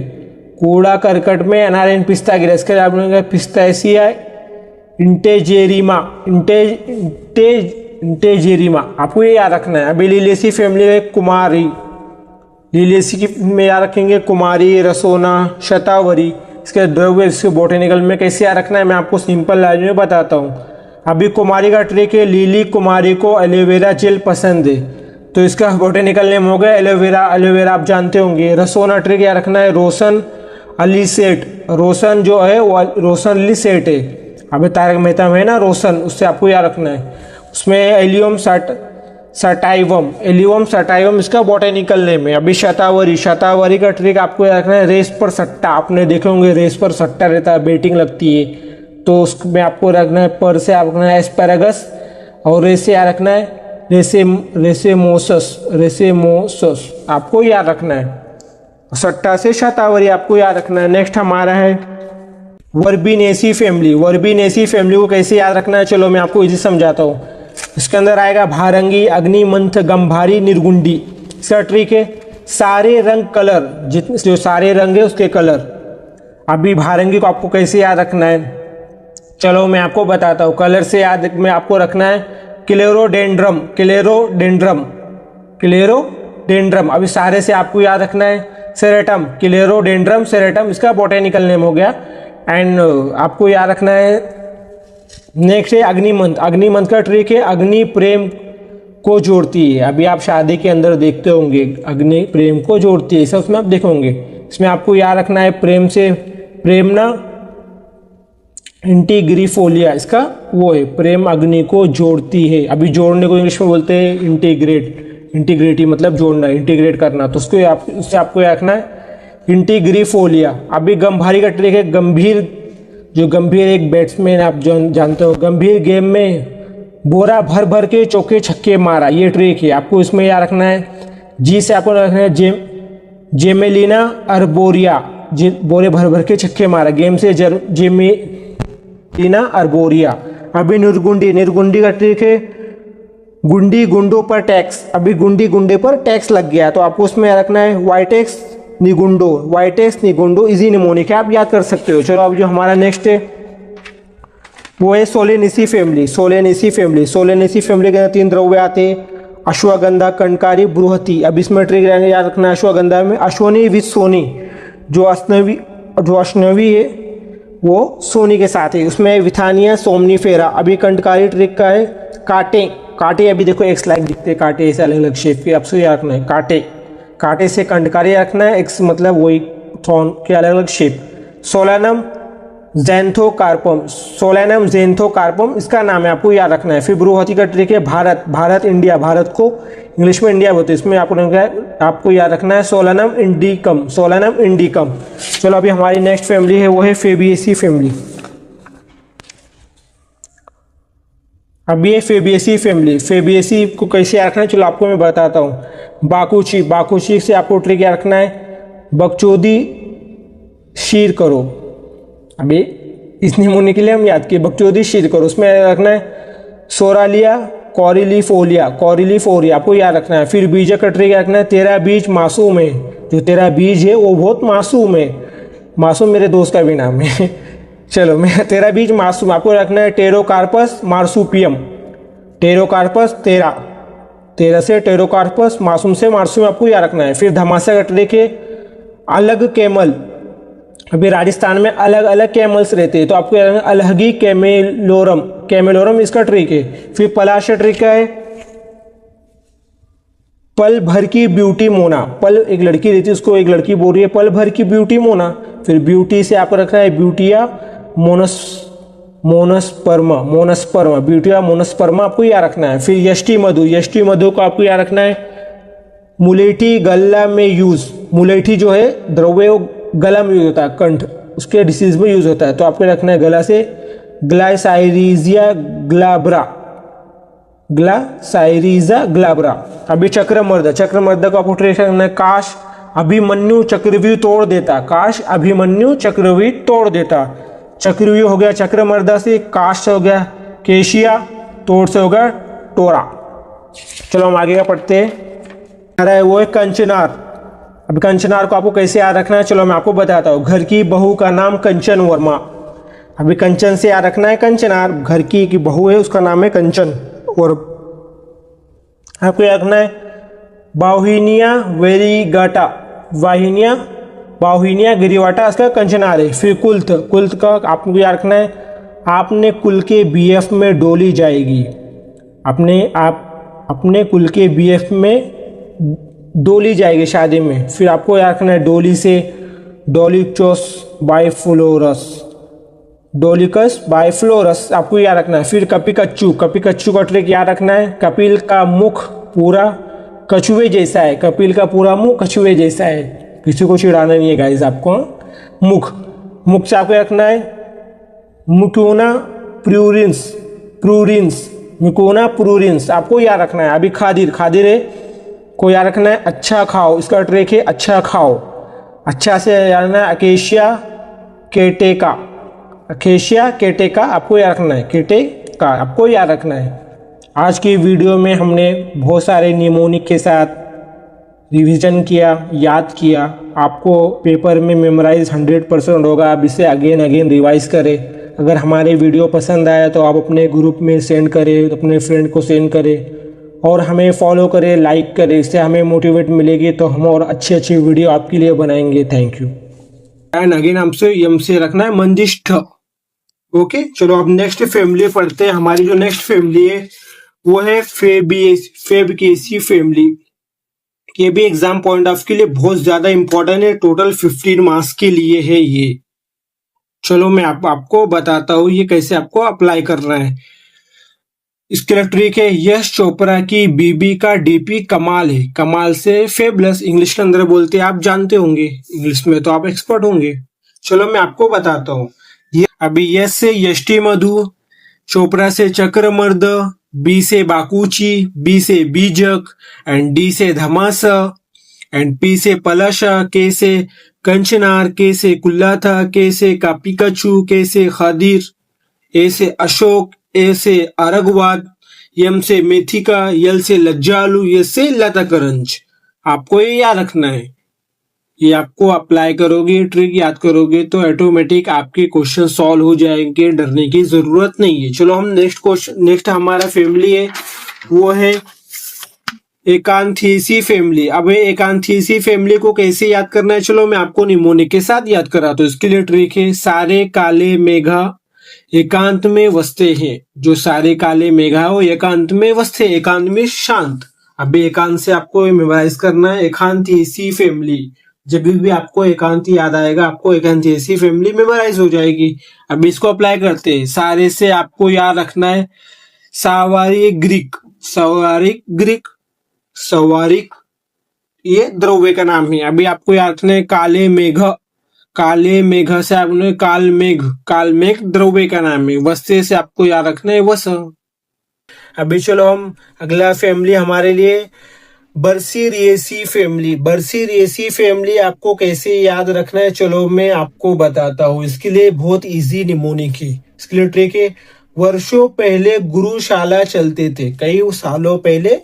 कूड़ा करकट में अनार एंड पिस्ता गिरा, इसका आप बोलेंगे पिस्तासिया इंटेजेरिमा, इंटेजेरिमा, आपको ये याद रखना है। अभी लिलियेसी फैमिली में कुमारी, लिलियेसी में याद रखेंगे कुमारी, रसोना, शतावरी, इसके द्रव्य इसके बोटेनिकल में कैसे याद रखना है मैं आपको सिंपल लैंग्वेज में बताता हूँ। अभी कुमारी का ट्रिक है, लिली कुमारी को एलोवेरा जेल पसंद है, तो इसका बोटेनिकल नेम हो गया एलोवेरा, एलोवेरा आप जानते होंगे। रसोना ट्रिक याद रखना है रोशन अलीसेट, रोशन जो है वो रोशन अलीसेट है। अभी तारक मेहता में है ना रोशन, उससे आपको याद रखना है। उसमें एलियम सटाइवम, एलियम सटाइवम इसका बोटेनिकल नेम है। अभी शतावरी, शतावरी का ट्रिक आपको याद रखना है रेस पर सट्टा, आपने देखे होंगे रेस पर सट्टा रहता है, बेटिंग लगती है, तो उसमें आपको रखना है पर से आप रखना है एस्पेरागस, और रेस से याद रखना है रेसेमोसस आपको याद रखना है। सट्टा से शतावरी आपको याद रखना है। नेक्स्ट हमारा है वर्बिनेसी फैमिली। वर्बिनेसी फैमिली को कैसे याद रखना है चलो मैं आपको इजी समझाता हूँ। इसके अंदर आएगा भारंगी, अग्निमंथ, गंभारी, निर्गुंडी। इसका ट्रिक है सारे रंग कलर, जितने जो सारे रंग है उसके कलर। अभी भारंगी को आपको कैसे याद रखना है चलो मैं आपको बताता हूँ। कलर से याद में आपको रखना है क्लेरोडेंड्रम, क्लेरोडेंड्रम, क्लेरोडेंड्रम। अभी सारे से आपको याद रखना है सेरेटम, क्लेरोडेंड्रम सेरेटम, इसका बोटेनिकल नेम हो गया। एंड आपको याद रखना है नेक्स्ट है अग्निमंथ। अग्निमंथ का ट्रिक है अग्नि प्रेम को जोड़ती है। अभी आप शादी के अंदर देखते होंगे अग्नि प्रेम को जोड़ती है, सब उसमें आप देखोगे। इसमें आपको याद रखना है प्रेम से प्रेमना इंटीग्रीफोलिया, इसका वो है प्रेम अग्नि को जोड़ती है। अभी जोड़ने को इंग्लिश में बोलते हैं इंटीग्रेट, इंटीग्रेटी मतलब जोड़ना, इंटीग्रेट करना, तो उसको उससे आपको याद रखना है इंटीग्रीफोलिया। अभी गंभारी का ट्रिक है गंभीर, जो गंभीर एक बैट्समैन आप जानते हो, गंभीर गेम में बोरा भर भर के चौके छक्के मारा, ये ट्रिक है। आपको इसमें याद रखना है जी से आपको रखना है जेमेलिना अर्बोरिया, बोरे भर भर के छक्के मारा, गेम से जेमेलिना अर्बोरिया। अभी निर्गुंडी, निर्गुंडी का ट्रिक है गुंडी गुंडों पर टैक्स। अभी गुंडी गुंडे पर टैक्स लग गया तो आपको उसमें याद रखना है वाइटेक्स निगुंडो, वाइटेक्स निगुंडो, इजी निमोनिक है, आप याद कर सकते हो। चलो अब जो हमारा नेक्स्ट है वो है Solanaceae family. Solanaceae family, Solanaceae family के अंदर 3 द्रव्य आते हैं अश्वगंधा, कंडकारी, बृहति। अब इसमें ट्रिक रहेंगे याद रखना है अश्वगंधा में अश्वनी विथ सोनी, जो अश्नवी है वो सोनी के साथ है। उसमें विथानिया सोमनीफेरा। अभी कंडकारी ट्रिक का है कांटे, कांटे अभी देखो एक स्लाइड दिखते हैं कांटे ऐसे अलग अलग शेप के, आपसे याद रखना है कांटे, कांटे से कंडकारी रखना है, एक्स मतलब वही थॉर्न के अलग अलग शेप। सोलैनम ज़ैंथोकार्पम, सोलैनम ज़ैंथोकार्पम इसका नाम है, आपको याद रखना है। फिर बृहति का ट्रिक है भारत, भारत इंडिया, भारत को इंग्लिश में इंडिया बोलते हैं, इसमें आपको याद रखना है सोलैनम इंडिकम, सोलैनम इंडिकम। चलो अभी हमारी नेक्स्ट फैमिली है वो है फेबिएसी फैमिली। अब ये फेबिएसी फैमिली, फेबिएसी को कैसे याद रखना है चलो आपको मैं बताता हूँ। बाकुची, बाकुची से आपको ट्रिक याद रखना है बकचोदी शीर करो। अभी इस नमूने के लिए हम याद किए बकचोदी शीर करो, उसमें रखना है सोरालिया कॉरिलीफोलिया, कॉरिलीफोरिया आपको याद रखना है। फिर बीज का ट्रिक याद रखना है तेरा बीज मासूम है, जो तेरा बीज है वो बहुत मासूम है, मासूम मेरे दोस्त का भी नाम है चलो मैं तेरा बीज मासूम, आपको रखना है टेरोकार्पस मार्सुपियम, टेरोकार्पस तेरा, तेरा से टेरोकार्पस, मासूम से मार्सुम आपको याद रखना है। फिर धमासा का ट्रिक है अलग कैमल। अभी राजस्थान में अलग अलग कैमल्स रहते हैं तो आपको याद रखना है अलहगी कैमेलोरम, कैमेलोरम इसका ट्रिक है। फिर पलाश ट्रिक का है पल भर की ब्यूटी मोना, पल एक लड़की रहती है उसको एक लड़की बोल रही है पल भर की ब्यूटी मोना। फिर ब्यूटी से आपको रखना है ब्यूटिया मोनस्पर्मा, मोनस्पर्मा, ब्यूटिया मोनस्पर्मा आपको याद रखना है। फिर यष्टि मधु, यष्टि मधु को आपको याद रखना है मुलेठी गला में यूज, मुलेठी जो है द्रव्य वो गला में यूज होता है, कंठ उसके डिसीज में यूज होता है तो आपको रखना है गला से ग्लाइसाइरिजिया ग्लाब्रा, ग्लासाइरिजा ग्लाब्रा। अभी चक्रमर्द, चक्रमर्द को आपको ट्रेस करना है काश अभिमन्यु चक्रव्यूह तोड़ देता, काश अभिमन्यु चक्रव्यूह तोड़ देता। चक्रव्यूह हो गया चक्रमर्दा से, काश से हो गया केशिया, तोड़ से हो गया टोरा। चलो हम आगे का पढ़ते हैं। अरे वो है कंचनार। अब कंचनार को आपको कैसे याद रखना है, चलो मैं आपको बताता हूँ। घर की बहू का नाम कंचन वर्मा। अभी कंचन से याद रखना है कंचनार, घर की बहू है उसका नाम है कंचन। और आपको याद रखना है बाहुनिया वेरीगाटा, बाहुनिया गिरिवाटा इसका कंचनार है। फिर कुल्थ, कुल्थ का आपको याद रखना है आपने कुल के बीएफ में डोली जाएगी। अपने कुल के बीएफ में डोली जाएगी शादी में। फिर आपको याद रखना है डोली से डोलिकस बाइफ्लोरस, डोलिकस बाइफ्लोरस आपको याद रखना है। फिर कपिकच्चू, कपिकच्चू का ट्रिक याद रखना है। कपिल का मुख पूरा कछुए जैसा है, कपिल का पूरा मुख कछुए जैसा है। किसी को चिढ़ाना नहीं है गाइस आपको। मुख से आपको रखना है मुकोना प्रूरिंस आपको याद रखना है। अभी खादिर है को याद रखना है अच्छा खाओ, इसका ट्रिक है अच्छा खाओ। अच्छा से याद रखना है अकेशिया केटेका आपको याद रखना है, केटेका आपको याद रखना है। आज की वीडियो में हमने बहुत सारे निमोनिक के साथ रिवीजन किया, याद किया। आपको पेपर में मेमोराइज 100% होगा। आप इसे अगेन रिवाइज करें। अगर हमारे वीडियो पसंद आया तो आप अपने ग्रुप में सेंड करें, अपने फ्रेंड को सेंड करें और हमें फॉलो करें, लाइक करें। इससे हमें मोटिवेट मिलेगी तो हम और अच्छी वीडियो आपके लिए बनाएंगे। Thank you. एंड अगेन हमसे यम से रखना है मंदिष्ठ। ओके, चलो अब नेक्स्ट फैमिली पढ़ते हैं। हमारी जो नेक्स्ट फैमिली है वो है फेबकेसी फैमिली। ये भी एग्जाम पॉइंट ऑफ के लिए बहुत ज्यादा इंपॉर्टेंट है। टोटल 15 मार्क्स के लिए है ये। चलो मैं आपको बताता हूँ ये कैसे आपको अप्लाई करना है। इसके लिए ट्रिक है यश चोपड़ा की बीबी का डीपी कमाल है। कमाल से फेबलस इंग्लिश के अंदर बोलते हैं, आप जानते होंगे, इंग्लिश में तो आप एक्सपर्ट होंगे। चलो मैं आपको बताता हूँ। ये अभी यश से यष्टि मधु, चोपड़ा से चक्रमर्द, बी से बाकुची, बी से बीजक एंड डी से धमासा एंड पी से पलाशा, के से कंचनार, के से कुल्लाथा, के से कापिकचू, के से खादिर, ए से अशोक, ए से अरगवाद, यम से मेथिका, यल से लज्जालू, यस से लताकरंज। आपको ये याद रखना है। ये आपको अप्लाई करोगे, ट्रिक याद करोगे तो ऑटोमेटिक आपके क्वेश्चन सॉल्व हो जाएंगे, डरने की जरूरत नहीं है। चलो हम नेक्स्ट हमारा फैमिली है वो है एकांथीसी फैमिली। अब एकांथीसी फैमिली को कैसे याद करना है, चलो मैं आपको निमोनिक के साथ याद कराता हूँ। इसके लिए ट्रिक है सारे काले मेघा एकांत में वसते हैं। जो सारे काले मेघा हो एकांत में वसते, एकांत में शांत। अभी एकांत से आपको मेमोराइज करना है एकांथीसी फैमिली। जब भी आपको एकांती याद आएगा आपको एकांथीसी फैमिली मेमोराइज हो जाएगी। अब इसको अप्लाई करते हैं। सारे से आपको याद रखना है सवारिक ये द्रव्य का नाम है। अभी आपको याद रखना है काले मेघ से आपने कालमेघ द्रव्य का नाम है। वस्ते से आपको याद रखना है वस। अभी चलो हम अगला फैमिली हमारे लिए बर्सीरिएसी फैमिली आपको कैसे याद रखना है, चलो मैं आपको बताता हूँ। इसके लिए बहुत इजी निमोनिक है। इसके लिए ट्रिक है वर्षों पहले गुरुशाला चलते थे। कई सालों पहले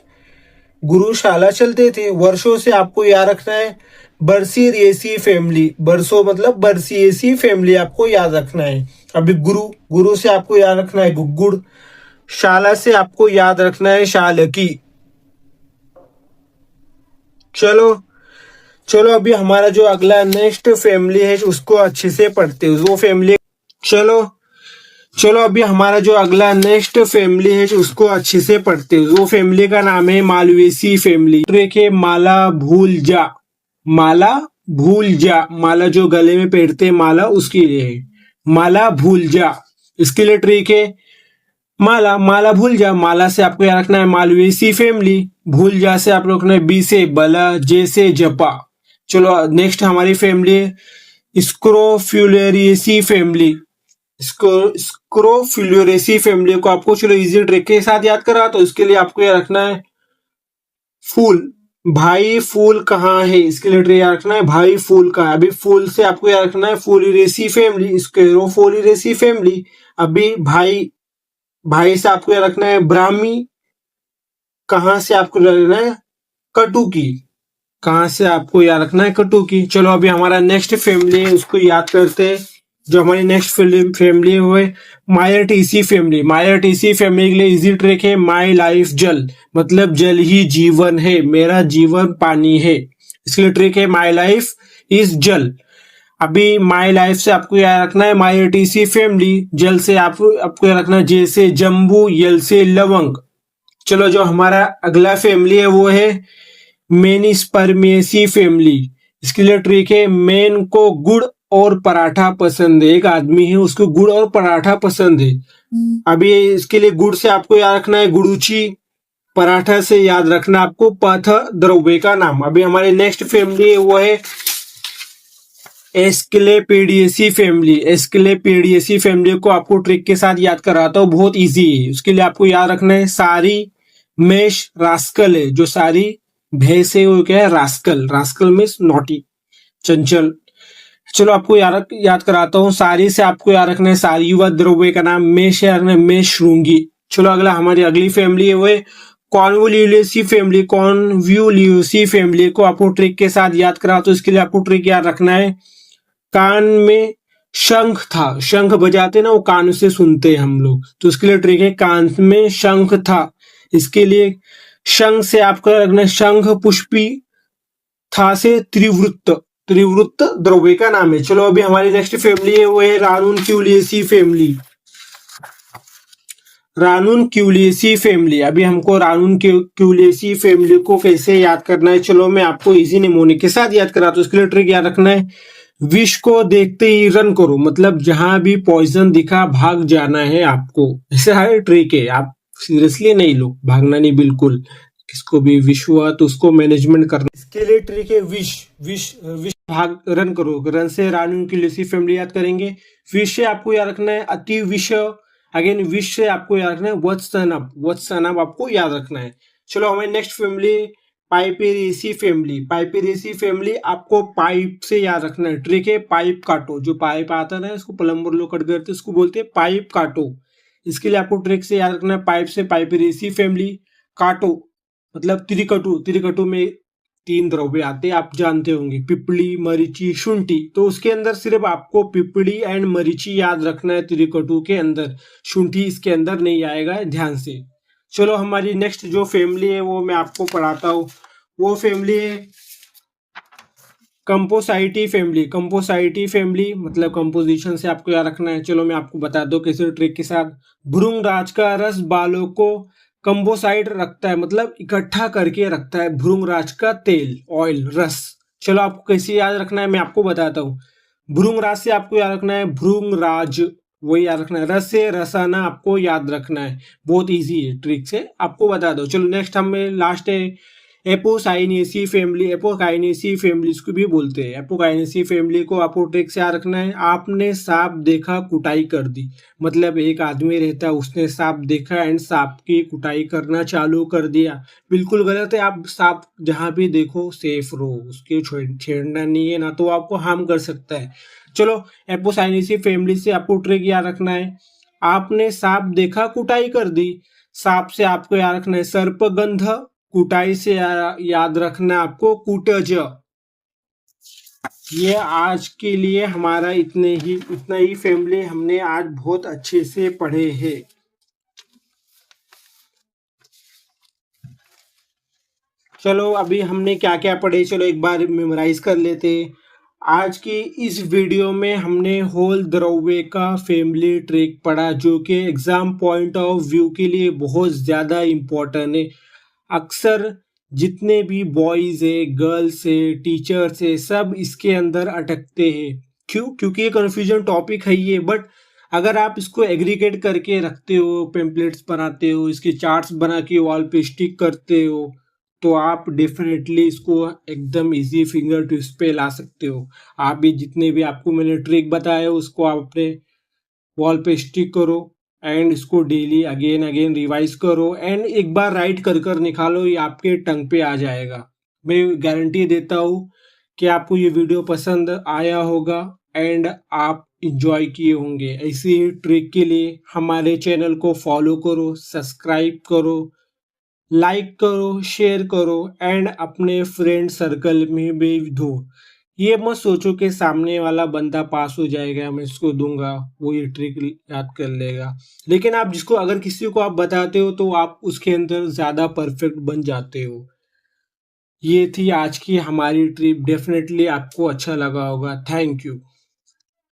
गुरुशाला चलते थे। वर्षों से आपको याद रखना है बर्सीरिएसी फैमिली। बरसों मतलब बर्सीरिएसी फैमिली आपको याद रखना है। अभी गुरु से आपको याद रखना है गुग्गुड़। शाला से आपको याद रखना है शालकी। चलो अभी हमारा जो अगला नेक्स्ट फैमिली है उसको अच्छे से पढ़ते हैं। वो फैमिली चलो अभी हमारा जो अगला नेक्स्ट फैमिली है उसको अच्छे से पढ़ते हैं। वो फैमिली का नाम है मालवेसी फैमिली। ट्रिक है माला भूल जा। माला जो गले में पहनते हैं माला, उसके लिए है माला भूल जा। इसके लिए ट्रिक है माला भूल जा। माला से आपको याद रखना है मालवेसी फैमिली। भूल जा से आप रखना है बी से बला, जे से जपा। चलो नेक्स्ट हमारी फैमिली है स्क्रोफ्यूलेरिएसी फैमिली को आपको चलो इजी ट्रिक के साथ याद करा। तो इसके लिए आपको याद रखना है फूल भाई फूल कहाँ है, इसके लिए ट्रिक याद रखना है भाई फूल कहाँ है। अभी फूल से आपको याद रखना है फोलिरेसी फैमिली, स्क्लेरोफोलिरेसी फैमिली। अभी भाई भाई से आपको याद रखना है ब्राह्मी। कहाँ से आपको याद रखना है कटुकी। कहाँ से आपको याद रखना है कटुकी। चलो अभी हमारा नेक्स्ट फैमिली है उसको याद करते हैं। जो हमारी नेक्स्ट फैमिली है वो है मायरटीसी फैमिली। मायरटीसी फैमिली के लिए इजी ट्रिक है माई लाइफ जल, मतलब जल ही जीवन है, मेरा जीवन पानी है। इसके लिए ट्रिक है माई लाइफ इज जल। अभी माई लाइफ से आपको याद रखना है मायरटीसी फैमिली। जल से आपको याद रखना है जे से जम्बू, यल से लवंग। चलो जो हमारा अगला फैमिली है वो है मेनिस्पर्मेसी फैमिली। इसके लिए ट्रिक है मेन को गुड़ और पराठा पसंद है। एक आदमी है उसको गुड़ और पराठा पसंद है। अभी इसके लिए गुड़ से आपको याद रखना है गुड़ूची, पराठा से याद रखना आपको पथ द्रव्य का नाम। अभी हमारे नेक्स्ट फैमिली है वो है एस्क्लेपिडियसी फैमिली। एस्क्लेपिडियसी फैमिली को आपको ट्रिक के साथ याद कराता हूँ, बहुत इजी है। उसके लिए आपको याद रखना है सारी मेष रास्कल है। जो सारी भैंस है वो क्या है रास्कल। रास्कल मीन्स नॉटी, चंचल। चलो आपको याद कराता हूँ। सारी से आपको याद रखना है सारी व द्रव्य का नाम। मेष याद रखना है मेष श्रृंगी। चलो हमारी अगली फैमिली है वो है कॉन्वोल्यूसी फैमिली। कॉन्वोल्यूसी फैमिली को आपको ट्रिक के साथ याद करा तो इसके लिए आपको ट्रिक याद रखना है कान में शंख था। शंख बजाते ना वो कान से सुनते हैं हम लोग, तो इसके लिए ट्रिक है कान में शंख था। इसके लिए शंख से आपको रखना है शंख पुष्पी, था से त्रिवृत्त। त्रिवृत्त द्रव्य का नाम है। चलो अभी हमारी नेक्स्ट फैमिली है वो है रानुनक्यूलियेसी फैमिली। रानुनक्यूलियेसी फैमिली। अभी हमको रानुनक्यूलियेसी फैमिली को कैसे याद करना है, चलो मैं आपको इजी निमोनिक के साथ याद कराता हूँ। इसके लिए ट्रिक याद रखना है विष को देखते ही रन करो, मतलब जहां भी पॉइजन दिखा भाग जाना है आपको। ऐसा है ट्रिक है, आप सीरियसली नहीं लो, भागना नहीं बिल्कुल। किसको भी विष हुआ तो उसको मैनेजमेंट करना। इसके लिए ट्रिक है विष विष विष भाग रन करो। रन से रानुनक्यूलियेसी फैमिली याद करेंगे। विष से आपको याद रखना है अति विष। अगेन विष से आपको याद रखना है वत्सनप। वत्सनप आपको याद रखना है। चलो हमारी नेक्स्ट फैमिली पाइपेरेसी फैमिली। पाइपेरेसी फैमिली आपको पाइप से याद रखना है। ट्रिक है पाइप काटो। जो पाइप आता है ना इसको प्लम्बर लोग कट करते उसको बोलते हैं पाइप काटो। इसके लिए आपको ट्रिक से याद रखना है पाइप से पाइपेरेसी फैमिली। काटो मतलब त्रिकटु। त्रिकटु में 3 द्रव्य आते हैं, आप जानते होंगे, पिपली, मरीची, शुंठी। तो उसके अंदर सिर्फ आपको पिपली एंड मरीची याद रखना है त्रिकटु के अंदर, शुंठी इसके अंदर नहीं आएगा, ध्यान से। चलो हमारी नेक्स्ट जो फैमिली है वो मैं आपको पढ़ाता हूँ। वो फैमिली है कंपोसाइटी फैमिली। कंपोसाइटी फैमिली मतलब कंपोजिशन से आपको याद रखना है। चलो मैं आपको बता दूं कैसे ट्रिक के साथ। भृंगराज का रस बालों को कंपोसाइट रखता है, मतलब इकट्ठा करके रखता है। भृंगराज का तेल, ऑयल, रस। चलो आपको कैसे याद रखना है मैं आपको बताता हूँ। भृंगराज से आपको याद रखना है भृंगराज, वही याद रखना है। रस से रसाना आपको याद रखना है, बहुत इजी है, ट्रिक से आपको बता दो। चलो नेक्स्ट हमें लास्ट है एपोकाइनेसी फैमिली। एपोकाइनेसी फैमिली इसको भी बोलते हैं। एपोकाइनेसी फैमिली को आपको ट्रिक से याद रखना है। आपने सांप देखा कुटाई कर दी, मतलब एक आदमी रहता है उसने सांप देखा एंड सांप की कुटाई करना चालू कर दिया। बिल्कुल गलत है। आप सांप जहां भी देखो सेफ रहो, उसके छेड़ना नहीं है, ना तो आपको हार्म कर सकता है। चलो एपोकाइनेसी फैमिली से आपको ट्रिक याद रखना है। आपने सांप देखा कुटाई कर दी। सांप से आपको याद रखना है सर्पगंध। कुटाई से याद रखना आपको कुटज। ये आज के लिए हमारा इतना ही फैमिली हमने आज बहुत अच्छे से पढ़े हैं। चलो अभी हमने क्या क्या पढ़े, चलो एक बार मेमोराइज कर लेते। आज की इस वीडियो में हमने होल द्रव्य का फैमिली ट्रिक पढ़ा, जो कि एग्जाम पॉइंट ऑफ व्यू के लिए बहुत ज़्यादा इम्पोर्टेंट है। अक्सर जितने भी बॉयज़ है, गर्ल्स है, टीचर्स है, सब इसके अंदर अटकते हैं। क्यों? क्योंकि ये कन्फ्यूजन टॉपिक है ये, बट अगर आप इसको एग्रीगेट करके रखते हो, पेम्पलेट्स बनाते हो, इसके चार्ट्स बना के वॉल पे स्टिक करते हो, तो आप डेफिनेटली इसको एकदम इजी फिंगर टिप्स पे ला सकते हो। आप भी जितने भी आपको मैंने ट्रिक बताया उसको आप अपने वॉल पे स्टिक करो एंड इसको डेली अगेन रिवाइज करो एंड एक बार राइट कर निकालो, ये आपके टंग पे आ जाएगा। मैं गारंटी देता हूँ कि आपको ये वीडियो पसंद आया होगा एंड आप इंजॉय किए होंगे। ऐसी ही ट्रिक के लिए हमारे चैनल को फॉलो करो, सब्सक्राइब करो, लाइक करो, शेयर करो एंड अपने फ्रेंड सर्कल में भी दो। ये मत सोचो कि सामने वाला बंदा पास हो जाएगा, मैं इसको दूंगा, वो ये ट्रिक याद कर लेगा। लेकिन आप जिसको अगर किसी को आप बताते हो तो आप उसके अंदर ज़्यादा परफेक्ट बन जाते हो। ये थी आज की हमारी ट्रिप, डेफिनेटली आपको अच्छा लगा होगा। Thank you.